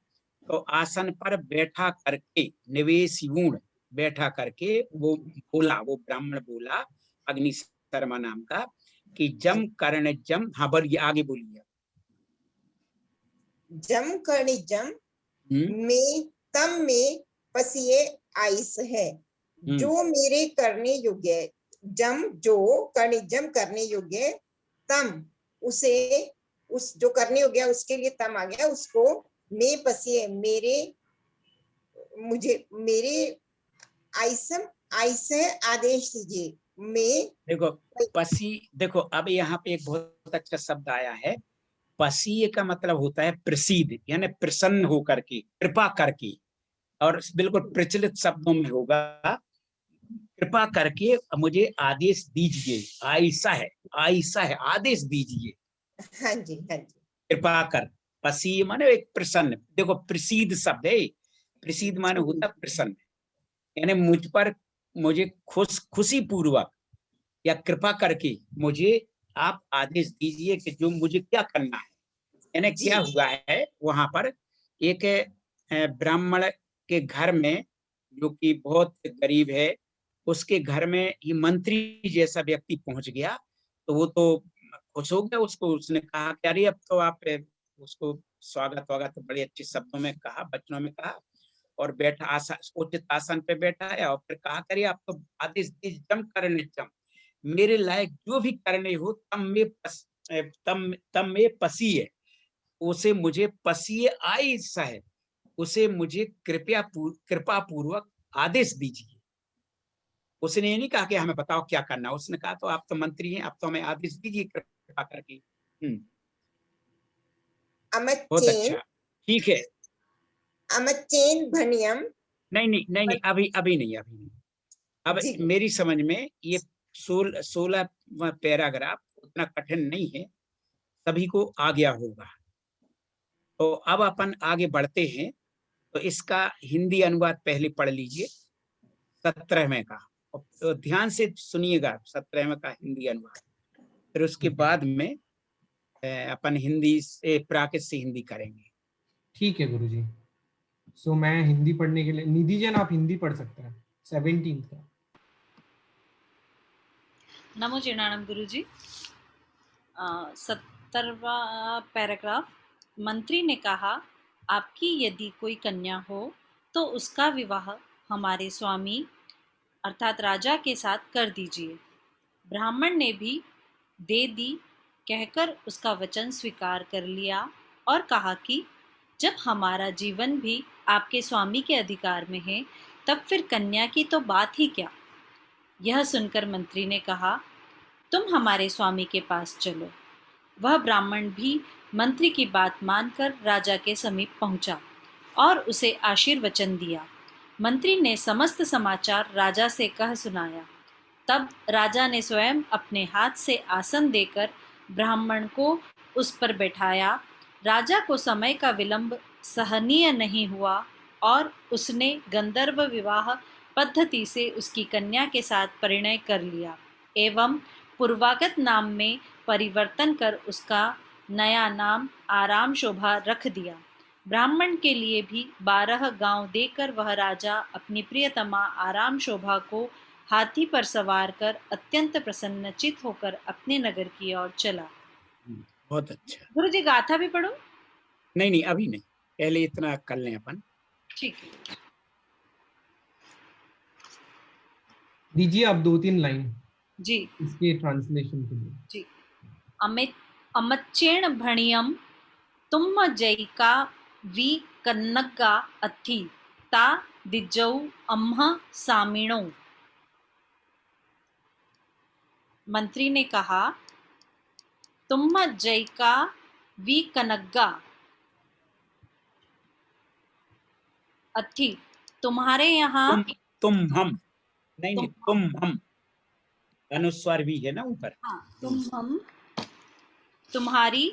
तो आसन पर बैठा करके, निवेश गुण बैठा करके वो बोला, वो ब्राह्मण बोला अग्नि शर्मा नाम का, कि जम कर्ण जम, हाँ बोलिए, आगे बोलिए। जम कर्णिजम में तम में पसिए आइस है, जो मेरे करने योग्य है। जम जो कर्णिजम करने योग्य है, तम उसे उस जो करने योग्य है उसके लिए तम आ गया, उसको मैं पसिए मेरे मुझे मेरे आइसम आइसे आदेश दीजिए। मैं देखो पसी, देखो अब यहाँ पे एक बहुत अच्छा शब्द आया है। पसीय का मतलब होता है प्रसीद, यानी प्रसन्न होकर के, कृपा करके, और बिल्कुल प्रचलित शब्दों में होगा कृपा करके मुझे आदेश दीजिए। आइसा है आदेश दीजिए। हाँ जी, हाँ जी। कृपा कर, पसी माने एक प्रसन्न। देखो प्रसीद शब्द है, प्रसीद माने होता है प्रसन्न, यानी मुझ पर मुझे खुशी पूर्वक या कृपा करके मुझे आप आदेश दीजिए कि जो मुझे क्या करना है। यानी क्या हुआ है, वहां पर एक ब्राह्मण के घर में, जो कि बहुत गरीब है, उसके घर में ये मंत्री जैसा व्यक्ति पहुंच गया। तो वो तो खुश हो गया, उसको उसने कहा कि अरे अब तो आप उसको स्वागत वागत तो बड़े अच्छे शब्दों में कहा, वचनों में कहा, और बैठा उचित आसन पे बैठा है, और फिर कहा करिए आप तो आदेश दीजिए, जम करने जम, मेरे लायक जो भी करने हो तम में पसी है, उसे मुझे पसीए आइसा है, उसे मुझे कृपा पूर्वक आदेश दीजिए। उसने ये नहीं कहा कि हमें बताओ क्या करना, उसने कहा तो आप तो मंत्री हैं, आप तो हमें आदेश दीजिए कृपा करके। बहुत अच्छा, ठीक है। अमचेन भनियम, नहीं, अभी नहीं। अब मेरी समझ में ये 16 पैराग्राफ उतना कठिन नहीं है, सभी को आ गया होगा। तो अब अपन आगे बढ़ते हैं। तो इसका हिंदी अनुवाद पहले पढ़ लीजिए 17वें का, तो ध्यान से सुनिएगा 17वें का हिंदी अनुवाद, फिर उसके बाद में अपन हिंदी से प्राकृत से हिंदी करेंगे। ठीक है गुरुजी। सो मैं हिंदी पढ़ने के लिए, निधि जन आप हिंदी पढ़ सकते हैं 17 का। नमो जीर्णानम गुरुजी। 17वां पैराग्राफ। मंत्री ने कहा, आपकी यदि कोई कन्या हो तो उसका विवाह हमारे स्वामी अर्थात राजा के साथ कर दीजिए। ब्राह्मण ने भी दे दी कहकर उसका वचन स्वीकार कर लिया और कहा कि जब हमारा जीवन भी आपके स्वामी के अधिकार में है, तब फिर कन्या की तो बात ही क्या। यह सुनकर मंत्री ने कहा, तुम हमारे स्वामी के पास चलो। वह ब्राह्मण भी मंत्री की बात मानकर राजा के समीप पहुंचा और उसे आशीर्वचन दिया। मंत्री ने समस्त समाचार राजा से कह सुनाया। तब राजा ने स्वयं अपने हाथ से आसन देकर ब्राह्मण को उस पर बैठाया। राजा को समय का विलंब सहनीय नहीं हुआ और उसने गंधर्व विवाह पद्धति से उसकी कन्या के साथ परिणय कर लिया एवं पूर्वागत नाम में परिवर्तन कर उसका नया नाम आराम शोभा रख दिया। ब्राह्मण के लिए भी 12 गांव देकर वह राजा अपनी प्रियतमा आराम शोभा को हाथी पर सवार कर अत्यंत प्रसन्नचित होकर अपने नगर की ओर चला। बहुत अच्छा। गुरु जी गाथा भी पढ़ो? नहीं अभी नहीं, पहले इतना कर लें अपन। ठीक है, दीजिए आप 2-3 लाइन जी इसके ट्रांसलेशन के लिए। जी। अमच्चेण भणियम तुम जैका वी कन्नगा अथी ता दिजौ अम्ह सामिणो। मंत्री ने कहा, तुम जैका वी कनग्गा अथी, तुम्हारे यहाँ तुम हम नहीं तुम हम, अनुस्वार भी है ना ऊपर। हाँ, तुम हम, तुम्हारी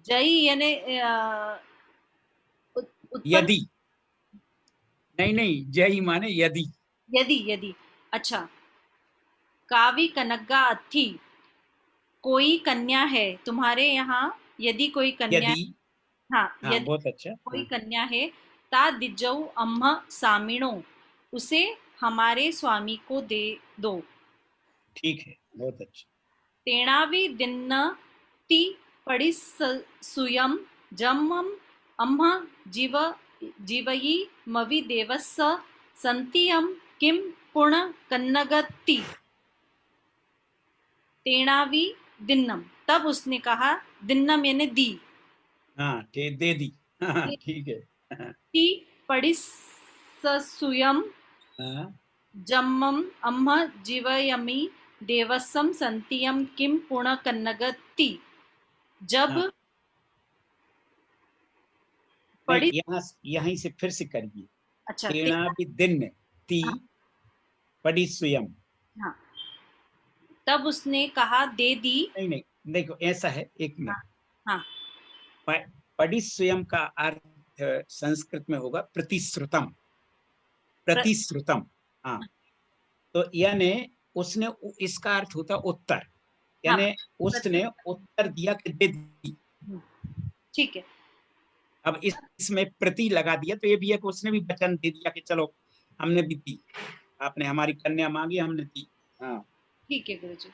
जय यानी यदि, नहीं जय माने यदि। यदि अच्छा। कावी कनग्गा अथी, कोई कन्या है तुम्हारे यहाँ, यदि कोई कन्या, हाँ यदि बहुत अच्छा, कोई कन्या है, ता दिजौ अम्ह सामिणो, उसे हमारे स्वामी को दे दो। ठीक है, बहुत अच्छा। तेणावी दिन्न ती पड़ी सुयम जमम अम्मा जीव जीवयी मवि देवस्य संतियम किम पुण कन्नगति तेणावी दिन्नम। तब उसने कहा, दिन्नम यानी दी, हाँ दे दी। हाँ, ठीक है। ती पडिससुयम हाँ, जम्मम अम्म जीवयमि देवसम संतियम किम पुण कन्नगति। जब हाँ। पड़ी, यहीं से फिर से करिए। अच्छा, तेना भी दिन ती हाँ, पड़ी स्वयं। हाँ। तब उसने कहा, दे दी। नहीं देखो ऐसा है, एक मिनट। हाँ, पड़ी स्वयं का अर्थ संस्कृत में होगा प्रतिश्रुतम। प्रतिश्रुतम, हाँ। तो यानी उसने, इसका अर्थ होता उत्तर, यानी उसने उत्तर दिया कि दे दी। ठीक है। अब इसमें प्रति लगा दिया तो ये भी है कि उसने भी वचन दे दिया कि चलो हमने भी दी, आपने हमारी कन्या मांगी, हमने दी। हाँ, ठीक है गुरुजी।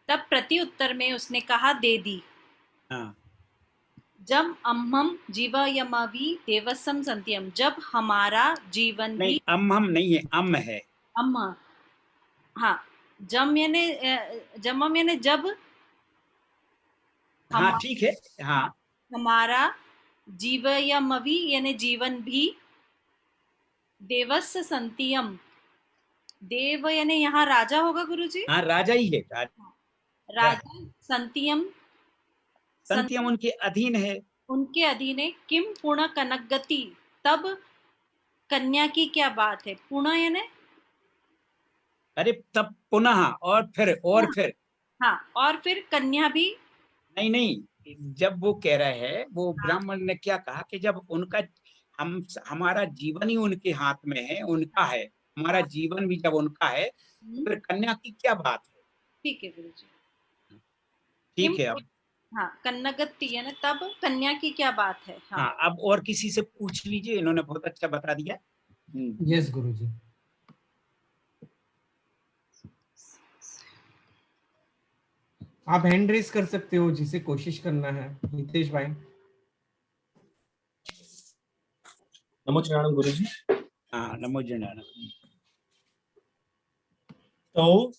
तब प्रति उत्तर में उसने कहा, दे दी। हाँ। जब अम्हम जीवयमवि देवसम संतियम, जब हमारा जीवन नहीं, भी, हम नहीं है, अम है। अम्म, हाँ, जम यानी जब, हाँ ठीक है, हाँ। हमारा जीवयमवि यानी जीवन भी, देवस्य संतियम, देव यानी यहाँ राजा होगा गुरुजी। हाँ, राजा ही है, राजा संतियम, संतियम उनके अधीन है। उनके अधीन है। किम पुण कनकगति, तब कन्या की क्या बात है। पुण यानी, अरे तब पुनः, और फिर हाँ, और फिर कन्या भी। नहीं, जब वो कह रहे हैं, वो ब्राह्मण ने क्या कहा कि जब उनका, हमारा जीवन ही उनके हाथ में है, उनका है, हमारा जीवन भी जब उनका है, तो फिर कन्या की क्या बात है। ठीक है गुरुजी। ठीक है। अब हाँ, कन्नगति यानी तब कन्या की क्या बात है। हाँ, अब और किसी से पूछ लीजिए, इन्होंने बहुत अच्छा बता दिया। यस गुरुजी। आप हैंड रेस कर सकते हो जिसे कोशिश करना है। हितेश भाई। नमो नारायण गुरुजी। हाँ, नमो नारायण। तो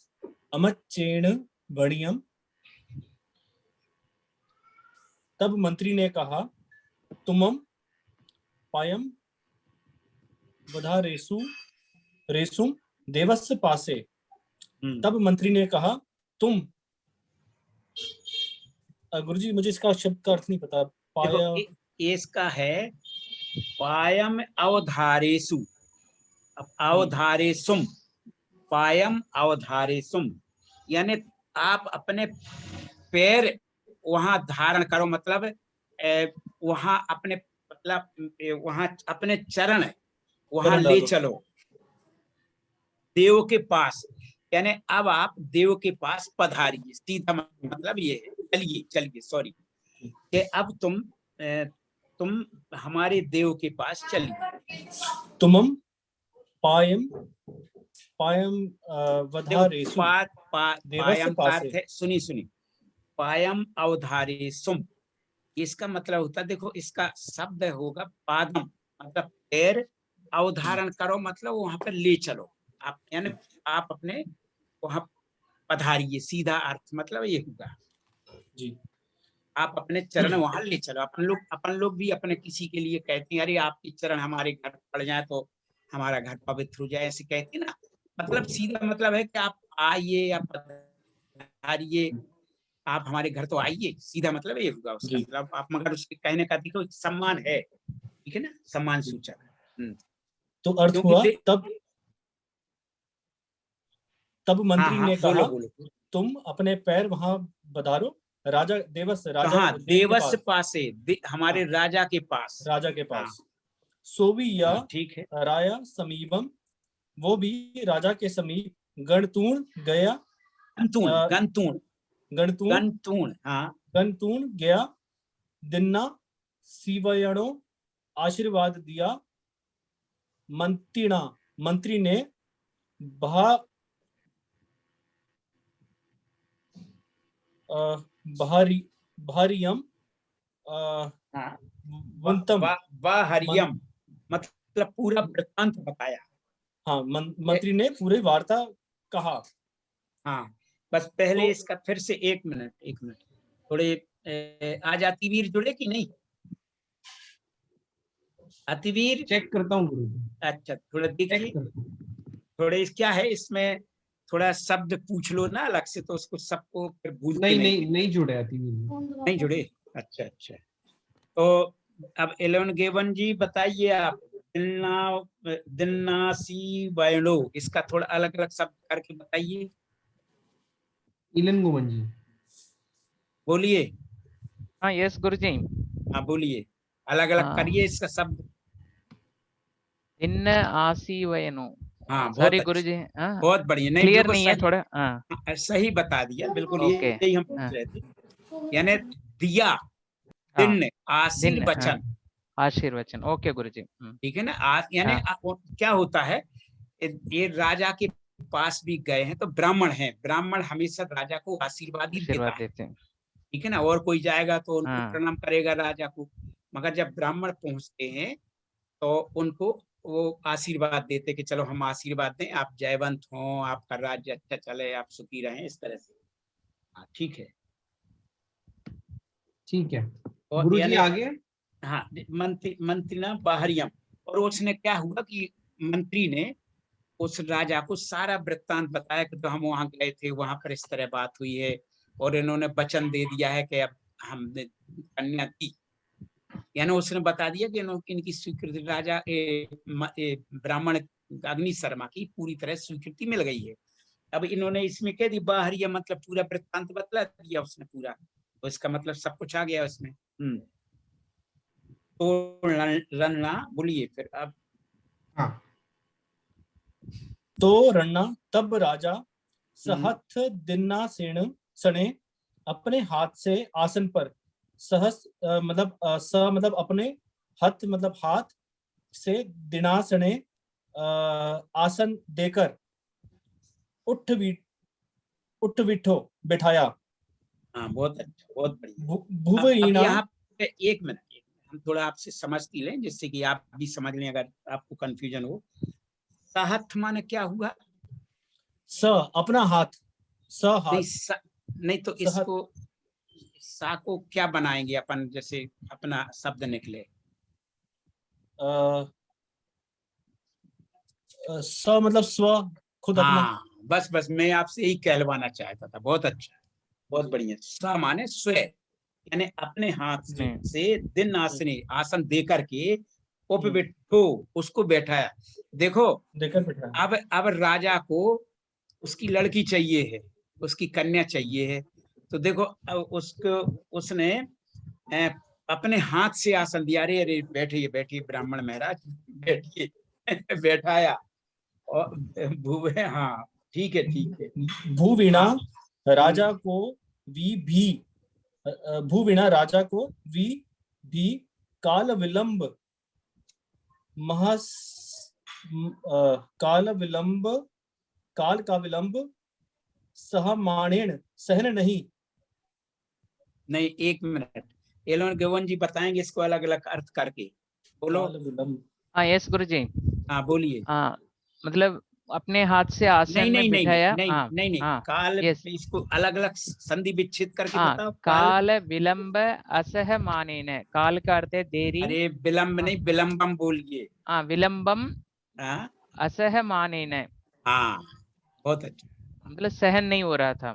अमच्चेण वणियम, तब मंत्री ने कहा, तुमम पायम वधारेसु रेसुम देवस्य पासे। तब मंत्री ने कहा, तुम, गुरुजी मुझे इसका शब्द का अर्थ नहीं पता। पाया, इसका है पायम अवधारेसु। अब अवधारेसुम, पायम अवधारेसुम यानी आप अपने पैर वहां धारण करो, मतलब वहां अपने, मतलब वहां अपने चरण वहां ले चलो देव के पास, यानी अब आप देव के पास पधारिए। सीधा मतलब ये है, चलिए सॉरी, कि अब तुम हमारे देव के पास चलिए। तुमम पायम वधारेसु, पायम का अर्थ है, सुनी, पायम अवधारेसुम, इसका मतलब होता है, देखो इसका शब्द होगा पादम, मतलब पैर, अवधारण करो मतलब वहां पर ले चलो आप, यानी आप अपने वहां पधारिए, सीधा अर्थ मतलब ये होगा जी, आप अपने चरण वहां ले चलो। अपन लोग भी अपने किसी के लिए कहते हैं, अरे आपके चरण हमारे घर पड़ जाए तो हमारा घर पवित्र हो जाए, ऐसे कहते हैं ना। मतलब सीधा मतलब है कि आप आइए, आप पधारिए, आप हमारे घर तो आइए, सीधा मतलब ये होगा उसका। मतलब आप, मगर उसके कहने का देखो सम्मान है, ठीक है ना, सम्मान सूचक। तो अर्थ हुआ, तब मंत्री ने कहा, बोलो। तुम अपने पैर वहां बधारो राजा देवस्य, राजा हाँ, देवस्य पासे, हमारे राजा के पास, सोवी या ठीक है, राया समीपम, वो भी राजा के समीप गणतूण गया, गणतूण गया, दिन्ना सीवयणो आशीर्वाद दिया, मंत्री ने भारियम वंतम वाहर्यम मतलब पूरा वृत्तांत बताया। हाँ, मंत्री ने पूरी वार्ता कहा। हाँ, बस पहले तो इसका फिर से एक मिनट थोड़े आज अतिवीर जुड़े कि नहीं? अतिवीर चेक करता हूँ गुरुजी। अच्छा, थोड़ा देखिए, थोड़े क्या है इसमें, थोड़ा शब्द पूछ लो ना अलग से, तो उसको सबको फिर भूलते नहीं जुड़े अतिवीर, नहीं जुड़े। अच्छा, तो अब 11 गेवन जी बताइए आप, दिन्नासी वैणो, इसका थोड़ा अलग अलग शब्द करके बताइए। इलन गोवन जी बोलिए। हाँ यस गुरुजी। हाँ बोलिए, अलग अलग करिए इसका शब्द। इन आसी वयनो। हाँ सॉरी गुरुजी, बहुत बढ़िया, नहीं क्लियर बिल्कुल नहीं है सही, थोड़ा। सही बता दिया, बिल्कुल ओके, यही हम पूछ रहे थे। यानी दिया, दिन, आशीर्वचन, आशीर्वचन। ओके गुरुजी। ठीक है ना। यानी क्या होता है, ये राजा के पास भी गए हैं तो ब्राह्मण हैं, ब्राह्मण हमेशा राजा को आशीर्वाद ही देता है, ठीक है ना। और कोई जाएगा तो उनको प्रणाम करेगा राजा को, मगर जब ब्राह्मण पहुंचते हैं तो उनको वो आशीर्वाद देते कि चलो हम आशीर्वाद दें, आप जयवंत हो, आपका राज्य अच्छा चले, आप सुखी रहें, इस तरह से। हाँ ठीक है, गुरुजी आगे। हाँ, मंत्री ना बाहरियम, और उसने क्या हुआ कि मंत्री ने उस राजा को सारा वृत्तांत बताया कि तो हम वहां गए थे, वहां पर इस तरह बात हुई है, और इन्होंने वचन दे दिया है कि अब हमने कन्या दी। यानी उसने बता दिया कि इनकी स्वीकृति राजा ब्राह्मण अग्नि शर्मा की पूरी तरह स्वीकृति मिल गई है। अब इन्होंने इसमें कह दी बाहरिया, मतलब पूरा वृत्तांत बतला दिया उसने पूरा, तो इसका मतलब सब कुछ आ गया उसमें। तो रन्ना बोलिए फिर अब। हाँ, तो रन्ना तब राजा सहस्थ दिन्नासेन सने अपने हाथ से आसन पर सहस मतलब अपने हथ मतलब हाथ से दिनासने आसन देकर उठ बिठो बैठाया। हाँ बहुत अच्छा, बहुत बढ़िया। भुवईना, यहाँ पे एक मिनट हम थोड़ा आपसे समझती लें, जिससे कि आप भी समझ लें अगर आपको कंफ्यूजन हो। सहथ माने क्या हुआ? अपना हाथ, नहीं तो इसको सा को क्या बनाएंगे अपन, जैसे अपना शब्द निकले। मतलब स्व, खुद अपना। बस मैं आपसे यही कहलवाना चाहता था। बहुत अच्छा, बहुत बढ़िया। स माने स्वयं, यानी अपने हाथ से दिन आसने, आसन दे करके उपबिठो, उसको बैठाया। देखो देकर बैठाया। अब राजा को उसकी लड़की चाहिए है, उसकी कन्या चाहिए है, तो देखो उसको उसने अपने हाथ से आसन दिया। अरे बैठिए बैठिए ब्राह्मण महाराज, बैठिए बैठाया। और भूवे, हाँ ठीक है। भूवीणा राजा को भूवीणा राजा को भी काल का विलंब सहमाणेन सहन नहीं। एक मिनट, एलोन गेवन जी बताएंगे इसको अलग अलग अर्थ करके। बोलो। हाँ यस गुरुजी। हाँ बोलिए। मतलब अपने हाथ से आसन में बिठाया। नहीं काल, इसको अलग अलग संधि विच्छेद करके बताओ। काल विलंब असह मानेन। काल का अर्थ है देरी। अरे विलंब नहीं, विलंबम बोलिए। विलंबम असह मानेन। हाँ बहुत अच्छा, मतलब सहन नहीं हो रहा था।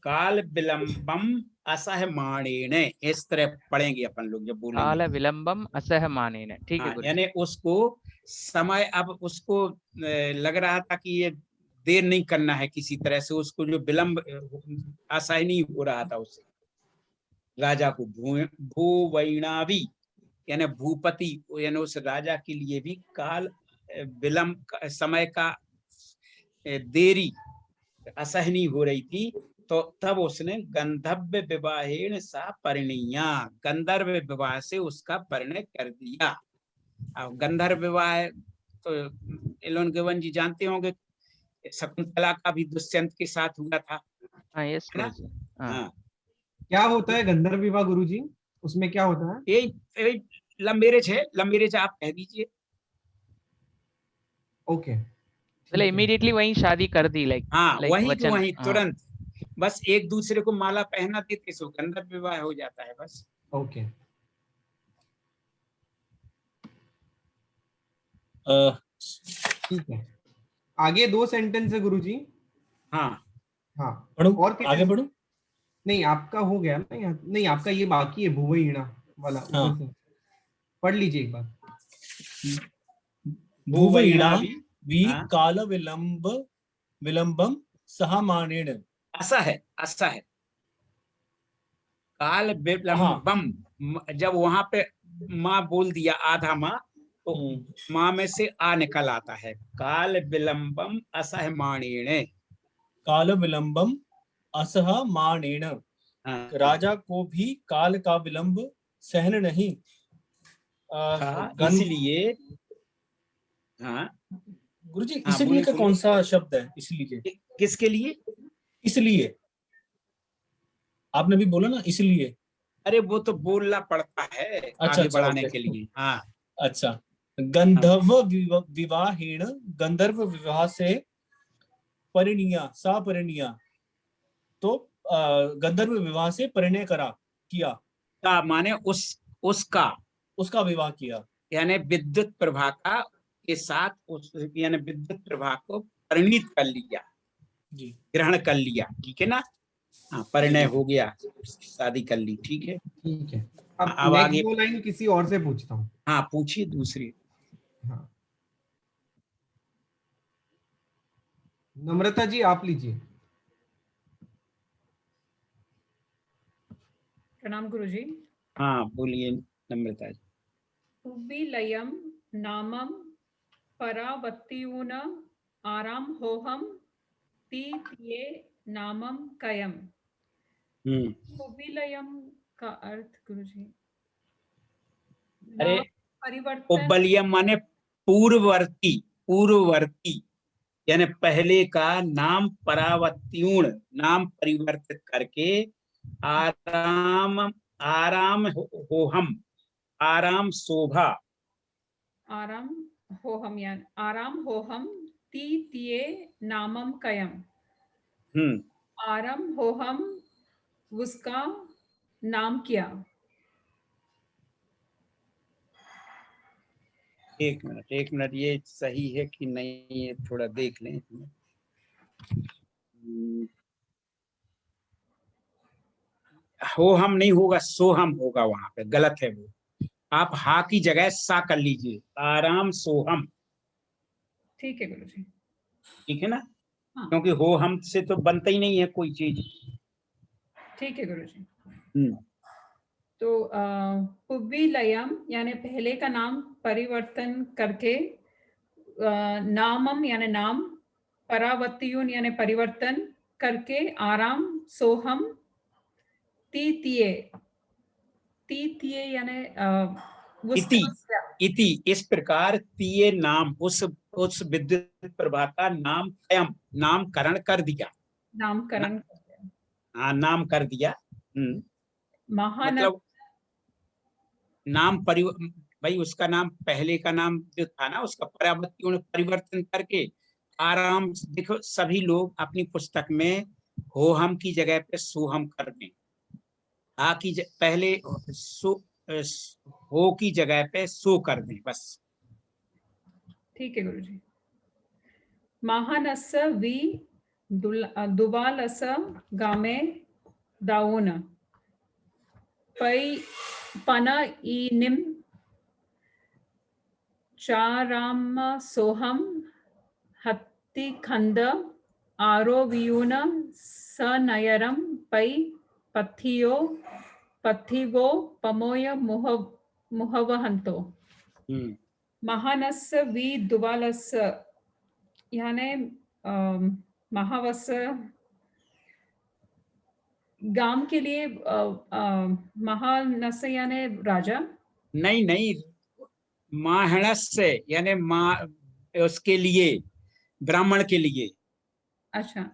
काल विलंबम असह मानेन, इस तरह पढ़ेंगे अपन लोग जब बोलेंगे। काल विलंबम असह मानेन, ठीक है। यानी उसको समय, अब उसको लग रहा था कि ये देर नहीं करना है किसी तरह से, उसको जो विलंब असह नहीं हो रहा था उससे राजा को। भूवैणावी यानी भूपति, यानी उस राजा के लिए भी काल विलंब समय का देरी असहनीय हो रही थी। तो तब उसने गंधर्व विवाहेण सा परिणीया, गंधर्व विवाह से उसका परिणय कर दिया। अब गंधर्व विवाह तो एलोन गेवन जी जानते होंगे, शकुंतला का भी दुष्यंत के साथ हुआ था। यस गुरुजी। क्या होता है गंधर्व विवाह गुरुजी, उसमें क्या होता है? यही लंबेरेज है, लंबेरेज आप कह दीजिए। ओके, मतलब इमीडिएटली वहीं शादी कर दी, लाइक हाँ, वहीं वचन, वहीं हाँ। तुरंत, बस एक दूसरे को माला पहना देते सो गंधर्व विवाह हो जाता है बस। ओके। ठीक है, आगे 2 सेंटेंस है गुरुजी। हाँ हाँ, पढ़ो, और कैसे? आगे बढ़ो। नहीं, आपका हो गया ना यहाँ, नहीं आपका ये बाकी है, भुवईणा वाला ऊपर हाँ। से पढ़ लीजिए एक बार। भुवईणा भी, वि हाँ। काल विलंबम सहमानेन। ऐसा है, ऐसा है, काल विलंबम, जब वहां पे माँ बोल दिया आधा माँ, तो माँ में से आ निकल आता है, काल विलंबम असहमानेन। काल विलंबम असहमानेन। हाँ। राजा को भी काल का विलंब सहन नहीं इसलिए, हाँ गुरुजी, हाँ, इसलिए बोलिए, का बोलिए। कौन सा शब्द है? इसलिए, किसके लिए? इसलिए आपने भी बोला ना, इसलिए। अरे वो तो बोलना पड़ता है अच्छा, आगे अच्छा, बढ़ाने ओके। के लिए। हाँ, अच्छा, गंधर्व विवाहेण, गंधर्व विवाह से परिणीया सा परिणीया, तो गंधर्व विवाह से परिणय करा किया, का माने उसका विवाह किया, यानी विद्युत प्रभा का के साथ उस, यानी विद्युत प्रभा को परिणीत कर लिया जी, ग्रहण कर लिया, ठीक है ना। हाँ, परिणय हो गया, शादी कर ली, ठीक है। ठीक है, अब अब नेक्स्ट आगे, 2 लाइन किसी और से पूछता हूँ। हाँ पूछिए दूसरी। हाँ, नम्रता जी आप लीजिए। प्रणाम गुरुजी। हाँ बोलिए नम्रता जी। उव्विलयम नामम परावत्तियून आराम होहम तीये नामम कयम। उव्विलयम का अर्थ गुरुजी? अरे, नाम परिवर्तन। उब्बलियम माने पूर्ववर्ती, पूर्ववर्ती, यानी पहले का नाम परावर्त्यूण, नाम परिवर्तित करके आराम, आराम होहम, आराम शोभा, आराम होहम यानी आराम होहम तीये नामम कयम। आराम होहम उसका नाम किया। एक मिनट, ये सही है कि नहीं, ये थोड़ा देख लें। होहम नहीं होगा, सोहम होगा, वहां पे गलत है वो। आप हा की जगह सा कर लीजिए, आराम सोहम। ठीक है गुरुजी। ठीक है ना। हाँ। क्योंकि हो हम से तो बनता ही नहीं है कोई चीज। ठीक है गुरुजी। तो उव्विलयम यानी पहले का नाम परिवर्तन करके, नामम यानी नाम, परावर्त्तियून यानी परिवर्तन करके, आराम सोहम तीये यानी इति, इस प्रकार तीये नाम, उस विद्युत प्रभा का नाम कयम, नामकरण कर दिया। नामकरण, हाँ नाम कर दिया। मतलब नाम भाई उसका नाम, पहले का नाम जो था ना उसका परिवर्तन करके आराम। देखो सभी लोग अपनी पुस्तक में हो हम की जगह पे सोहम कर दें, आ की पहले हो की जगह पे सो कर दें बस। ठीक है गुरुजी। महानस वि दुवालस गामे दाऊन पै पन इनिम चाराम सोहम हत्ति खंद आरोवियून सनयरम पै पथिवो पमोय मुहवहंतो। महानस वि दुवालस यानी महावस गाम के लिए, महानस यानी राजा? नहीं, माहणस यानी उसके लिए, ब्राह्मण के लिए। अच्छा,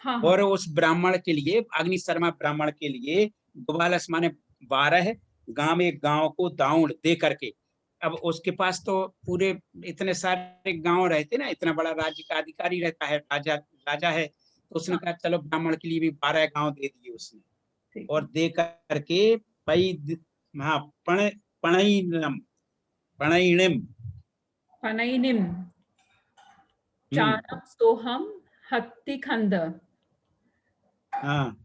हाँ। और उस ब्राह्मण के लिए, अग्नि शर्मा ब्राह्मण के लिए दुवालस माने 12 गांव एक गांव को दाऊण दे करके। अब उसके पास तो पूरे इतने सारे गांव रहते ना, इतना बड़ा राज्य का अधिकारी रहता है, राजा है, तो उसने कहा चलो ब्राह्मण के लिए भी 12 गांव दे दिए उसने, और दे करके हाँ पणैनिम पनैनिम चारम सोहम हत्तिखंड। हाँ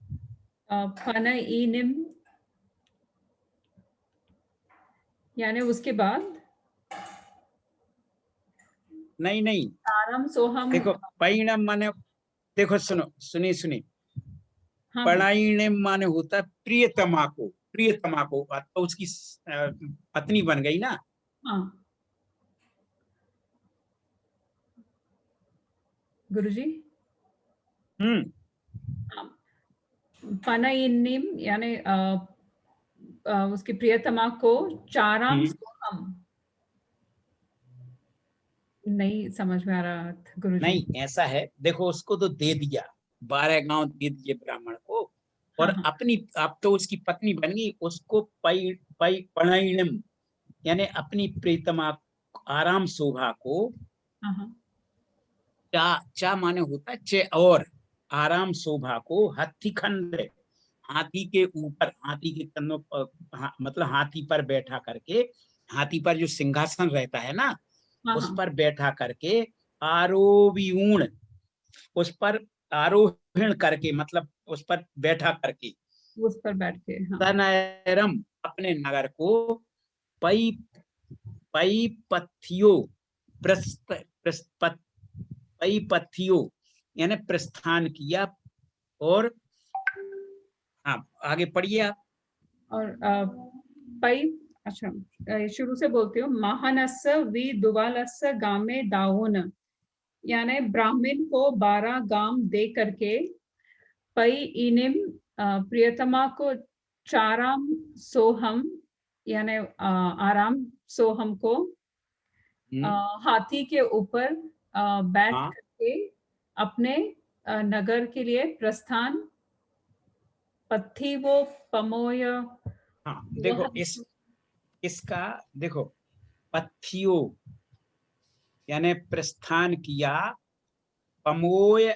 पनैनिम यानी उसके बाद नहीं चारम सोहम। देखो पैणम माने, देखो सुनी हाँ, पणैनिम माने होता है प्रियतमा को, तो उसकी पत्नी बन गई ना। हाँ गुरुजी। पनैनिम यानी उसकी प्रियतमा को चाराम सोहम। नहीं समझ में आ रहा गुरुजी। नहीं ऐसा है, देखो उसको तो दे दिया, 12 गांव दे दिए ब्राह्मण को, और अपनी अब तो उसकी पत्नी बन गई, उसको पणैनिम यानी अपनी प्रियतमा आराम शोभा को, चा माने होता है चे, और आराम शोभा को हत्थीखंड, हाथी के ऊपर, हाथी के कंधों पर, मतलब हाथी पर बैठा करके, हाथी पर जो सिंहासन रहता है ना, उस पर बैठा करके आरोविऊण, उस पर आरोहण करके, मतलब उस पर बैठा करके, उस पर बैठ के तनयरम अपने नगर को पैपथियो पैपथियो यानी प्रस्थान किया। और हाँ आगे पढ़िए आप। और अच्छा शुरू से बोलती हूँ। महानस्य वि दुवालस्य गामे दाऊन, यानी ब्राह्मण को 12 गांव दे करके, पई इनिम प्रियतमा को चाराम सोहम यानी आराम सोहम को हाथी के ऊपर बैठ करके अपने नगर के लिए प्रस्थान। पत्थी वो पमोय। हाँ देखो इसका देखो, पथियो यानी प्रस्थान किया, पमोय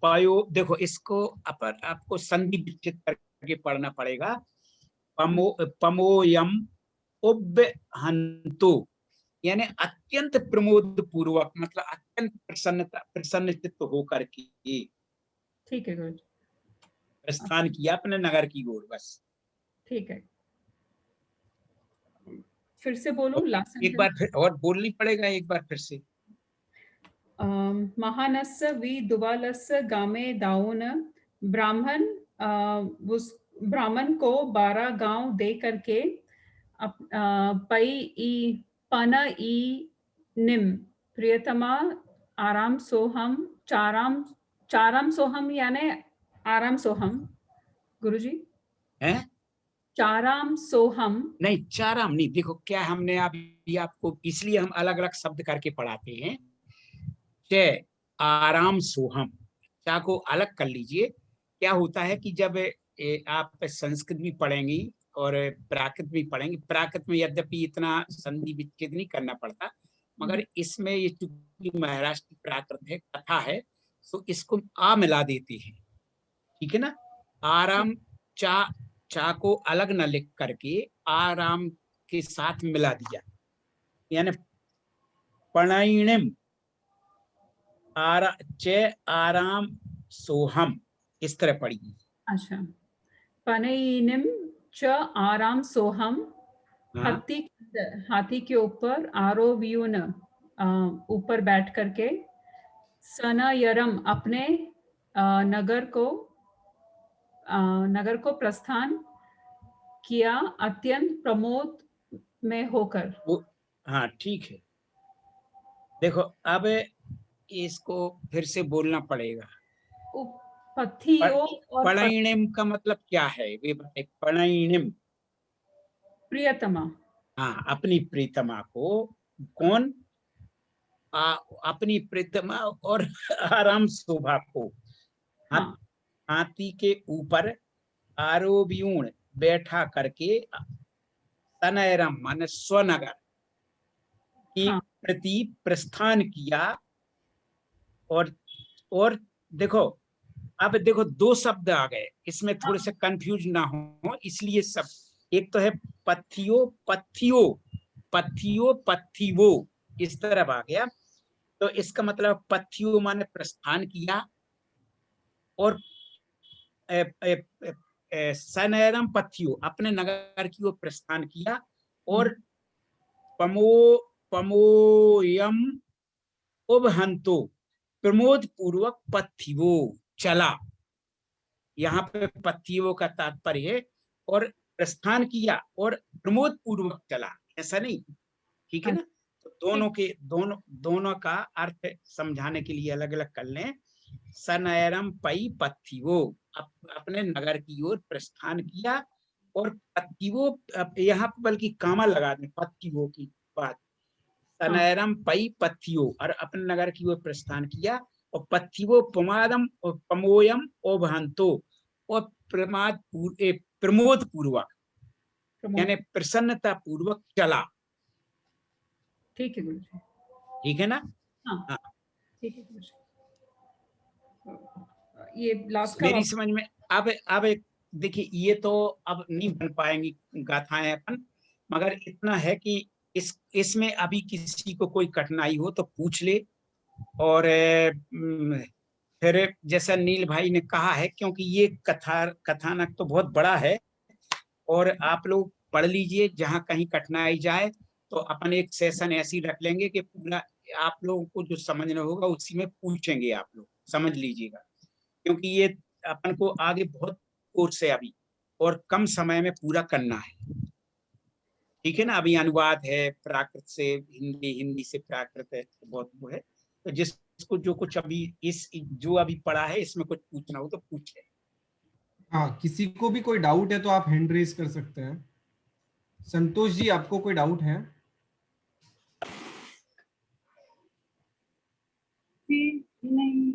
पयो, देखो इसको आपको संधि विच्छेद करके पढ़ना पड़ेगा। पमोयम उब्बहंतु यानी अत्यंत प्रमोद पूर्वक, मतलब अत्यंत प्रसन्न चित्त होकर के, ठीक है गुरु, प्रस्थान किया अपने नगर की ओर। बस ठीक है, फिर से बोलूं लास्ट एक बार फिर और बोलनी पड़ेगा एक बार फिर से। महानस्य वि दुवालस्य गामे दाऊन, ब्राह्मण उस ब्राह्मण को 12 गांव दे करके पन ई निम प्रियतमा आराम सोहम चाराम सोहम यानी आराम सोहम। गुरुजी है चाराम सोहम नहीं, चाराम नहीं। देखो क्या हमने अभी आपको इसलिए हम अलग अलग शब्द करके पढ़ाते हैं। चे आराम सोहम, चा को अलग कर लीजिए। क्या होता है कि जब आप संस्कृत भी पढ़ेंगी और प्राकृत भी पढ़ेंगे, प्राकृत में यद्यपि इतना संधि विच्छेद नहीं करना पड़ता, मगर इसमें ये चूंकि महाराष्ट्र की प्राकृत है, कथा है, तो इसको आ मिला देते हैं, ठीक है ना। आराम चा को अलग न लिख करके आराम के साथ मिला दिया, यानी पणैनिम आराम सोहम, इस तरह पढ़िए। अच्छा, पनैनिम च आराम सोहम, हाथी के ऊपर आरोव्यून ऊपर बैठ करके, सनयरम अपने नगर को प्रस्थान किया अत्यंत प्रमोद में होकर। हाँ ठीक है, देखो अब इसको फिर से बोलना पड़ेगा। पणैनिम का मतलब क्या है वे बताए। पणैनिम प्रियतमा, हाँ अपनी प्रियतमा को, कौन अपनी प्रियतमा और आराम शोभा को हाथी के ऊपर आरोव्यूण बैठा करके सनैरम माने स्वनगर की प्रति प्रस्थान किया। और देखो, अब देखो दो शब्द आ गए, इसमें थोड़े से कंफ्यूज ना हो, इसलिए सब, एक तो है पथियो पथियो, पथियो पथिवो, इस तरफ आ गया। तो इसका मतलब पथियो माने प्रस्थान किया, और सनैरम पथियो अपने नगर की ओर प्रस्थान किया, और पमोयम उबहंतो प्रमोद पूर्वक पथिवो चला। यहाँ पे पथिवो का तात्पर्य है और प्रस्थान किया और प्रमोद पूर्वक चला, ऐसा नहीं, ठीक है ना। तो दोनों का अर्थ समझाने के लिए अलग अलग कर लें। सनैरम पई पथिवो, अपने नगर की ओर प्रस्थान किया, और पथिवो, यहाँ बल्कि कामा लगा दें पथिवो की बात, सनैरम पई पथियो, और अपने नगर की ओर प्रस्थान किया, और पथिवो प्रमादम और पमोयम ओभहंतो, और प्रमोद पूर्वक यानी प्रसन्नता पूर्वक चला। ठीक है गुरुजी। ठीक है ना। हाँ ठीक है गुरुजी। ये लास्ट मेरी समझ में अब देखिए, ये तो अब नहीं बन पाएंगी गाथाएं अपन, मगर इतना है कि इसमें अभी किसी को कोई कठिनाई हो तो पूछ ले। और फिर जैसा नील भाई ने कहा है, क्योंकि ये कथानक तो बहुत बड़ा है, और आप लोग पढ़ लीजिए, जहां कहीं कठिनाई जाए तो अपन एक सेशन ऐसी रख लेंगे कि पूरा आप लोगों को जो समझना होगा उसी में पूछेंगे, आप लोग समझ लीजिएगा, क्योंकि ये अपन को आगे बहुत कोर्स है अभी, और कम समय में पूरा करना है, ठीक है ना। अभी अनुवाद है प्राकृत से हिंदी, हिंदी से प्राकृत है, तो बहुत वो है। तो जिसको जो कुछ अभी जो अभी पढ़ा है इसमें कुछ पूछना हो तो पूछे। हाँ, किसी को भी कोई डाउट है तो आप हैंड रेज कर सकते हैं। संतोष जी, आपको कोई डाउट है? नहीं।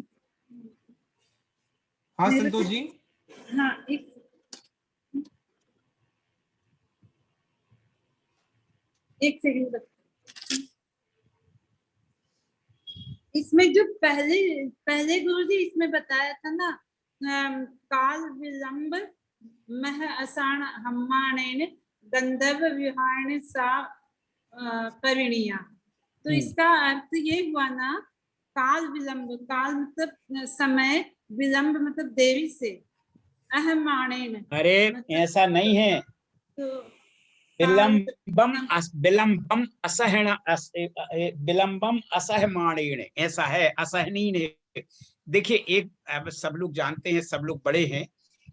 हाँ संतोष जी। हाँ, एक सेकंड। इसमें जो पहले गुरुजी इसमें बताया था ना, काल विलंब मह असाण हम्माणेन गंधर्व विहारण सा परिणिया, तो इसका अर्थ ये हुआ ना, काल विलंब, काल मतलब समय, विलंब मतलब देरी से, अहमाणेन। अरे ऐसा नहीं है, तो विलंबम असहमाणेन, ऐसा है, असहनीय। देखिए, एक अब सब लोग जानते हैं, सब लोग बड़े हैं,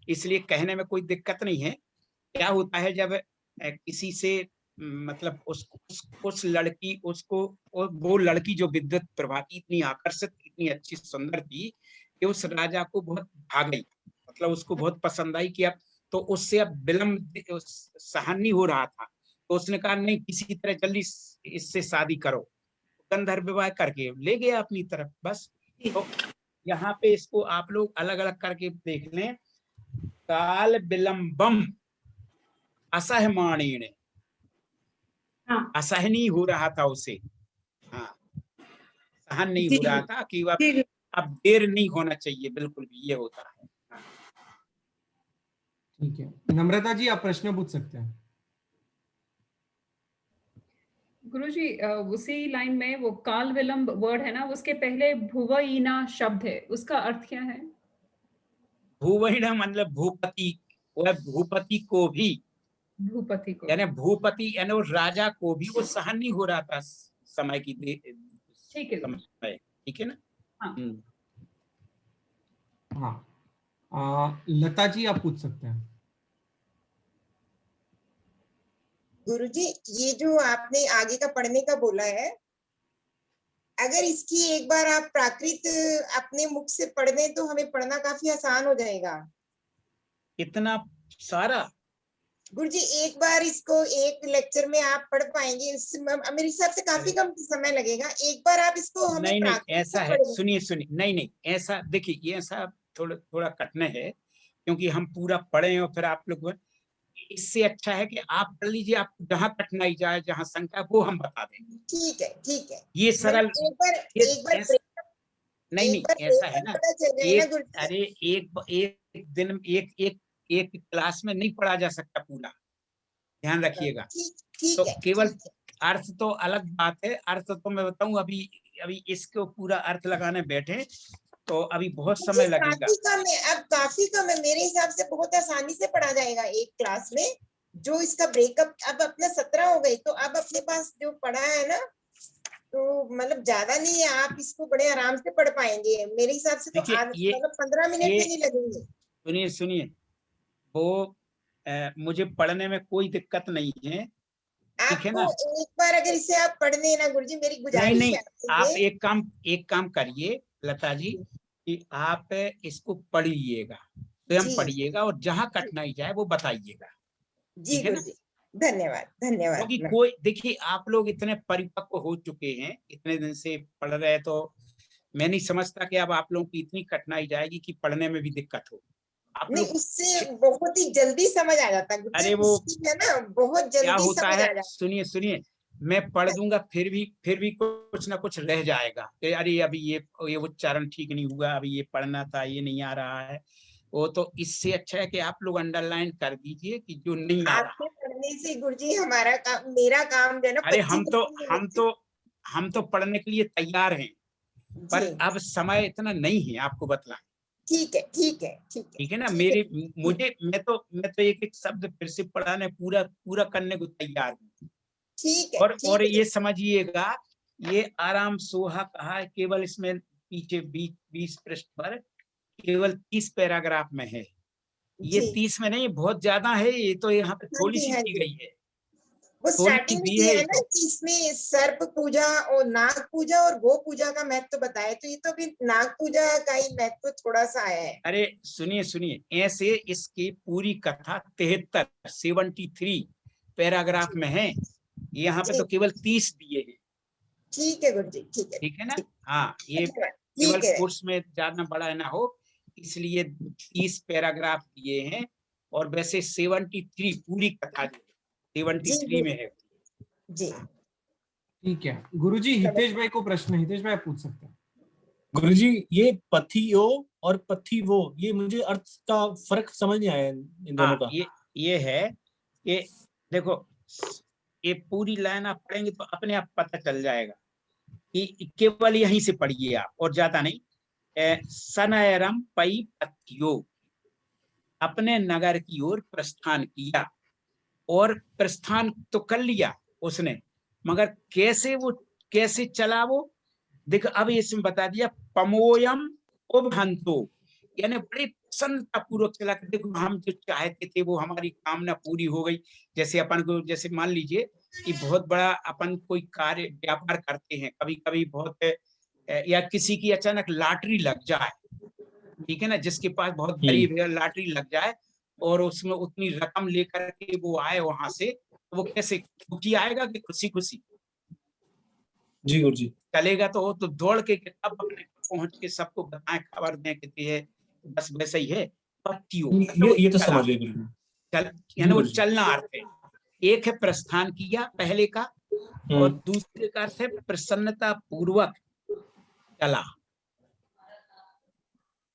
इसलिए कहने में कोई दिक्कत नहीं है। क्या होता है, जब किसी से मतलब उस लड़की, उसको, वो लड़की जो विद्युत प्रभा की इतनी आकर्षित, इतनी अच्छी सुंदर थी कि उस राजा को बहुत भा गई, मतलब उसको बहुत पसंद आई, कि अब तो उससे अब विलंब सहन नहीं हो रहा था, तो उसने कहा नहीं, किसी तरह जल्दी इससे शादी करो, गंधर्व विवाह करके ले गया अपनी तरफ, बस। तो यहाँ पे इसको आप लोग अलग अलग करके देख लें, काल विलंबम असहमाणेन, असहनीय हो रहा था उसे, हाँ, सहन नहीं हो रहा था कि अब देर नहीं होना चाहिए, बिल्कुल भी ये होता है। ठीक है, नम्रता जी आप प्रश्न पूछ सकते हैं। गुरुजी, उसी लाइन में वो काल विलंब वर्ड है ना, उसके पहले भुवईना शब्द है, उसका अर्थ क्या है? भुवईना मतलब भूपति, वह भूपति को भी, भूपति को, यानी भूपति यानी वो राजा को भी वो सहन नहीं हो रहा था समय की, ठीक है, ठीक है ना। हाँ, लता जी आप पूछ सकते हैं। गुरुजी, ये जो आपने आगे का पढ़ने का बोला है, अगर इसकी एक बार आप प्राकृत अपने मुख से पढ़ दें तो हमें पढ़ना काफी आसान हो जाएगा। इतना सारा गुरुजी, एक बार इसको एक लेक्चर में आप पढ़ पाएंगे? मेरे हिसाब से काफी कम समय लगेगा। एक बार आप इसको हमें नहीं, ऐसा है, सुनिए, नहीं, ऐसा देखिए, ये ऐसा थोड़ा कठिन है, क्योंकि हम पूरा पढ़े और फिर आप लोग इससे अच्छा है कि आप पढ़ लीजिए, आप जहां कठिनाई जाए, जहां शंका, वो हम बता देंगे। ठीक है, ठीक है। ये सरल, एक बार नहीं ऐसा है ना, पता चल जाए ना गुरुजी। अरे एक दिन एक क्लास में नहीं पढ़ा जा सकता पूरा, ध्यान रखिएगा। तो केवल अर्थ तो अलग बात है, अर्थ तो मैं बताऊं, अभी इसको पूरा अर्थ लगाने बैठे तो अभी बहुत समय लगेगा। काफी कम है मेरे हिसाब से, बहुत आसानी से पढ़ा जाएगा एक क्लास में। जो इसका ब्रेकअप अब अपना 17 हो गई, तो अब अपने पास जो पढ़ा है ना, तो मतलब ज्यादा नहीं है, आप इसको बड़े आराम से पढ़ पाएंगे मेरे हिसाब से। तो मतलब 15 मिनट भी नहीं लगेंगे। सुनिए वो मुझे पढ़ने में कोई दिक्कत नहीं है, ठीक है ना। एक बार अगर इसे आप पढ़ लेना गुरुजी, मेरी गुजारिश है। आप एक काम करिए लता जी, कि आप इसको पढ़िएगा, स्वयं पढ़िएगा, और जहां कठिनाई जाए वो बताइएगा। जी गुरुजी, धन्यवाद धन्यवाद। क्योंकि कोई, देखिए आप लोग इतने परिपक्व हो चुके हैं, इतने दिन से पढ़ रहे, तो मैं नहीं समझता कि अब आप लोगों की इतनी कठिनाई जाएगी कि पढ़ने में भी दिक्कत हो। आप नहीं, उससे बहुत ही जल्दी समझ आ जाता है। अरे वो है ना, बहुत जल्दी क्या होता समझ आ है, जाता। सुनिए मैं पढ़ दूंगा, फिर भी कुछ ना कुछ रह जाएगा कि अरे अभी ये उच्चारण ठीक नहीं हुआ, अभी ये पढ़ना था, ये नहीं आ रहा है। वो तो इससे अच्छा है कि आप लोग अंडरलाइन कर दीजिए कि जो नहीं आ रहा। आपके पढ़ने से गुरुजी हमारा काम, मेरा काम जो है ना, अरे हम तो पढ़ने के लिए तैयार हैं, पर अब समय इतना नहीं है आपको बतलाएं। ठीक है ना। मैं तो एक शब्द फिर से पढ़ाने पूरा करने को तैयार हूँ। ठीक है। और ये समझिएगा, ये आराम सोहा कहा है, केवल इसमें पीछे 20 पृष्ठ पर केवल 30 पैराग्राफ में है। ये 30 में नहीं, बहुत ज्यादा है, ये तो यहाँ पे थोड़ी सी की गई है। वो स्टार्टिंग में दिया है ना कि इसमें सर्प पूजा और नाग पूजा और गो पूजा का महत्व बताया, तो ये तो भी नाग पूजा का ही महत्व थोड़ा सा है। अरे सुनिए, ऐसे इसकी पूरी कथा 73 पैराग्राफ में है, यहाँ पे तो केवल 30 दिए हैं। ठीक है गुरुजी, ठीक है ना। हाँ, ये केवल कोर्स में ज्यादा बड़ा ना हो, इसलिए 30 पैराग्राफ दिए हैं। और वैसे 73 पूरी कथा 73 में है जी। ठीक है गुरुजी, हितेश भाई को प्रश्न, हितेश भाई आप पूछ सकते हैं। गुरुजी, ये पथियो और पथिवो, ये मुझे अर्थ का फर्क समझ नहीं आया इन दोनों का। ये है कि देखो, ये पूरी लाइन आप पढ़ेंगे तो अपने आप पता चल जाएगा कि केवल यहीं से पढ़िए आप, और ज्यादा नहीं। सनयरम पई पथियो, अपने नगर की ओर प्रस्थान किया, और प्रस्थान तो कर लिया उसने, मगर कैसे चला वो, देख अब इसमें बता दिया। पमोयम उभहंतो, यानी बड़ी प्रसन्नता पूर्वक चला। देखो हम जो चाहते थे वो हमारी कामना पूरी हो गई। जैसे अपन को, जैसे मान लीजिए कि बहुत बड़ा अपन कोई कार्य व्यापार करते हैं, कभी कभी बहुत, या किसी की अचानक लॉटरी लग जाए, ठीक है ना, जिसके पास बहुत गरीब है, लॉटरी लग जाए और उसमें उतनी रकम लेकर के वो आए वहां से, तो वो कैसे दुखी आएगा कि खुशी खुशी? जी गुरुजी। चलेगा तो वो तो दौड़ के अब अपने पहुंच के सबको बताएं, खबर दें कि ये बस वैसा ही है। पथियो, ये तो समझ गए गुरुजी। यानी वो चलना अर्थ है। एक है प्रस्थान किया पहले का, और दूसरे का अर्थ है प्रसन्नता पूर्वक चला।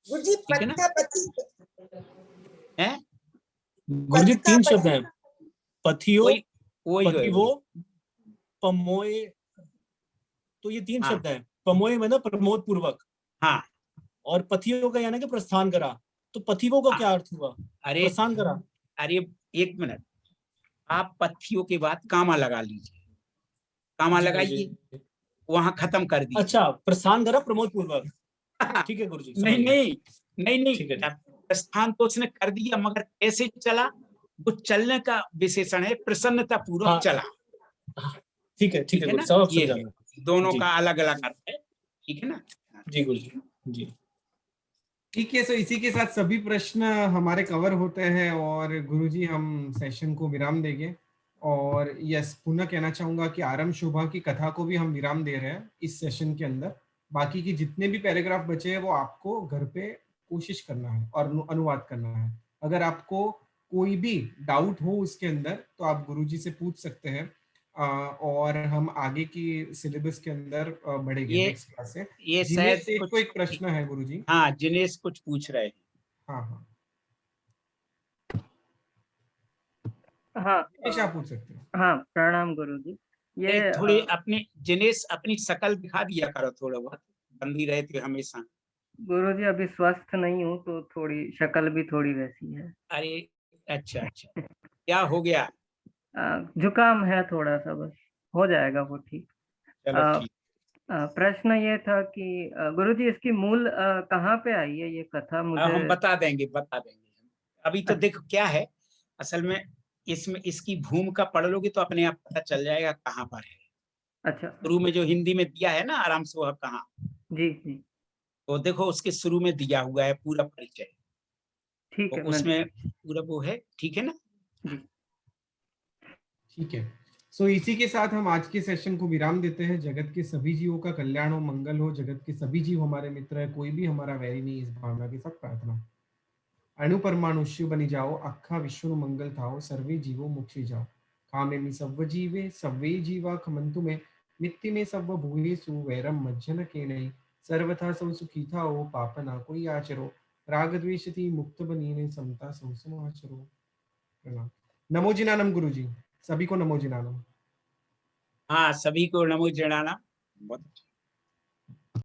गुरुजी, गुरुजी 3 शब्द हैं, पथियो, पथिवो, पमोए, तो ये 3 शब्द हैं। पमोए में ना प्रमोद पूर्वक, हाँ, और पथियो का यानी कि प्रस्थान करा, तो पथिवो का क्या अर्थ हुआ? प्रस्थान करा। अरे एक मिनट, आप पथियों के बाद कामा लगा लीजिए, कामा लगाइए, वहां खत्म कर दीजिए। अच्छा, प्रस्थान करा प्रमोद पूर्वक, ठीक है गुरुजी। नहीं, प्रस्थान तो उसने कर दिया, मगर कैसे चला, वो चलने का विशेषण है, प्रसन्नता पूर्वक चला। ठीक है ना, सब ये दोनों का अलग अलग अर्थ है, ठीक है ना। जी गुरुजी जी। ठीक है, सो इसी के साथ सभी प्रश्न हमारे कवर होते हैं और गुरुजी हम सेशन को विराम देंगे। और यस, पुनः कहना चाहूंगा कि आरंभ शोभा की कथा को भी हम विराम दे रहे हैं इस सेशन के अंदर। बाकी की जितने भी पैराग्राफ बचे हैं वो आपको घर पे कोशिश करना है और अनुवाद करना है। अगर आपको कोई भी डाउट हो उसके अंदर तो आप गुरुजी से पूछ सकते हैं, और हम आगे की सिलेबस के अंदर बढ़ेंगे नेक्स्ट क्लास से। ये जिनेश शायद सेठ कुछ को एक प्रश्न है गुरुजी। हाँ, जिनेश कुछ पूछ रहे हैं। हाँ हाँ हाँ आप पूछ सकते हैं। हाँ, प्रणाम गुरुजी। ये थोड़ी अपनी जिनेश अपनी शकल दिखा दिया करो, थोड़ा बहुत बंदी रहती हमेशा। गुरुजी अभी स्वस्थ नहीं हूँ तो थोड़ी शक्ल भी थोड़ी वैसी है। अरे अच्छा अच्छा, क्या हो गया? जुकाम है थोड़ा सा, बस हो जाएगा वो ठीक। चलो ठीक। प्रश्न ये था कि गुरुजी इसकी मूल कहाँ पे आई है ये कथा? मुझे हम बता देंगे अभी तो देखो क्या है असल में, इसमें इसकी भूमिका पढ़ लोगे तो अपने आप पता चल जाएगा कहाँ पर है। अच्छा, शुरू में जो हिंदी में दिया है ना आराम से, वह कहाँ जी जी तो देखो उसके शुरू में दिया हुआ है पूरा परिचय, ठीक तो है। उसमें पूरा वो है, ठीक है ना? जी ठीक है। सो इसी के साथ हम आज के सेशन को विराम देते हैं। जगत के सभी जीवों का कल्याण हो, मंगल हो। जगत के सभी जीव हमारे मित्र है, कोई भी हमारा वैरी नहीं, इस भावना के साथ प्रार्थना। अणु परमाणु शिव बनी जाओ, अखा विष्णु मंगल थाओ, सर्वे जीवो मुक्षी जाओ। कामे में सव्व जीवे सव्वे जीवा खमंतु में, मित्ति में सव्व भूयेषु वैरम मज्जन के नहीं। सर्वथा सौ सुखी थाओ, पाप ना कोई आचरो, राग द्वेषति मुक्त बनीने, समता सौ समाचरो। प्रणाम। नमो जिनानम गुरुजी, सभी को नमो जिनानम। हाँ, सभी को नमो जनाना। बहुत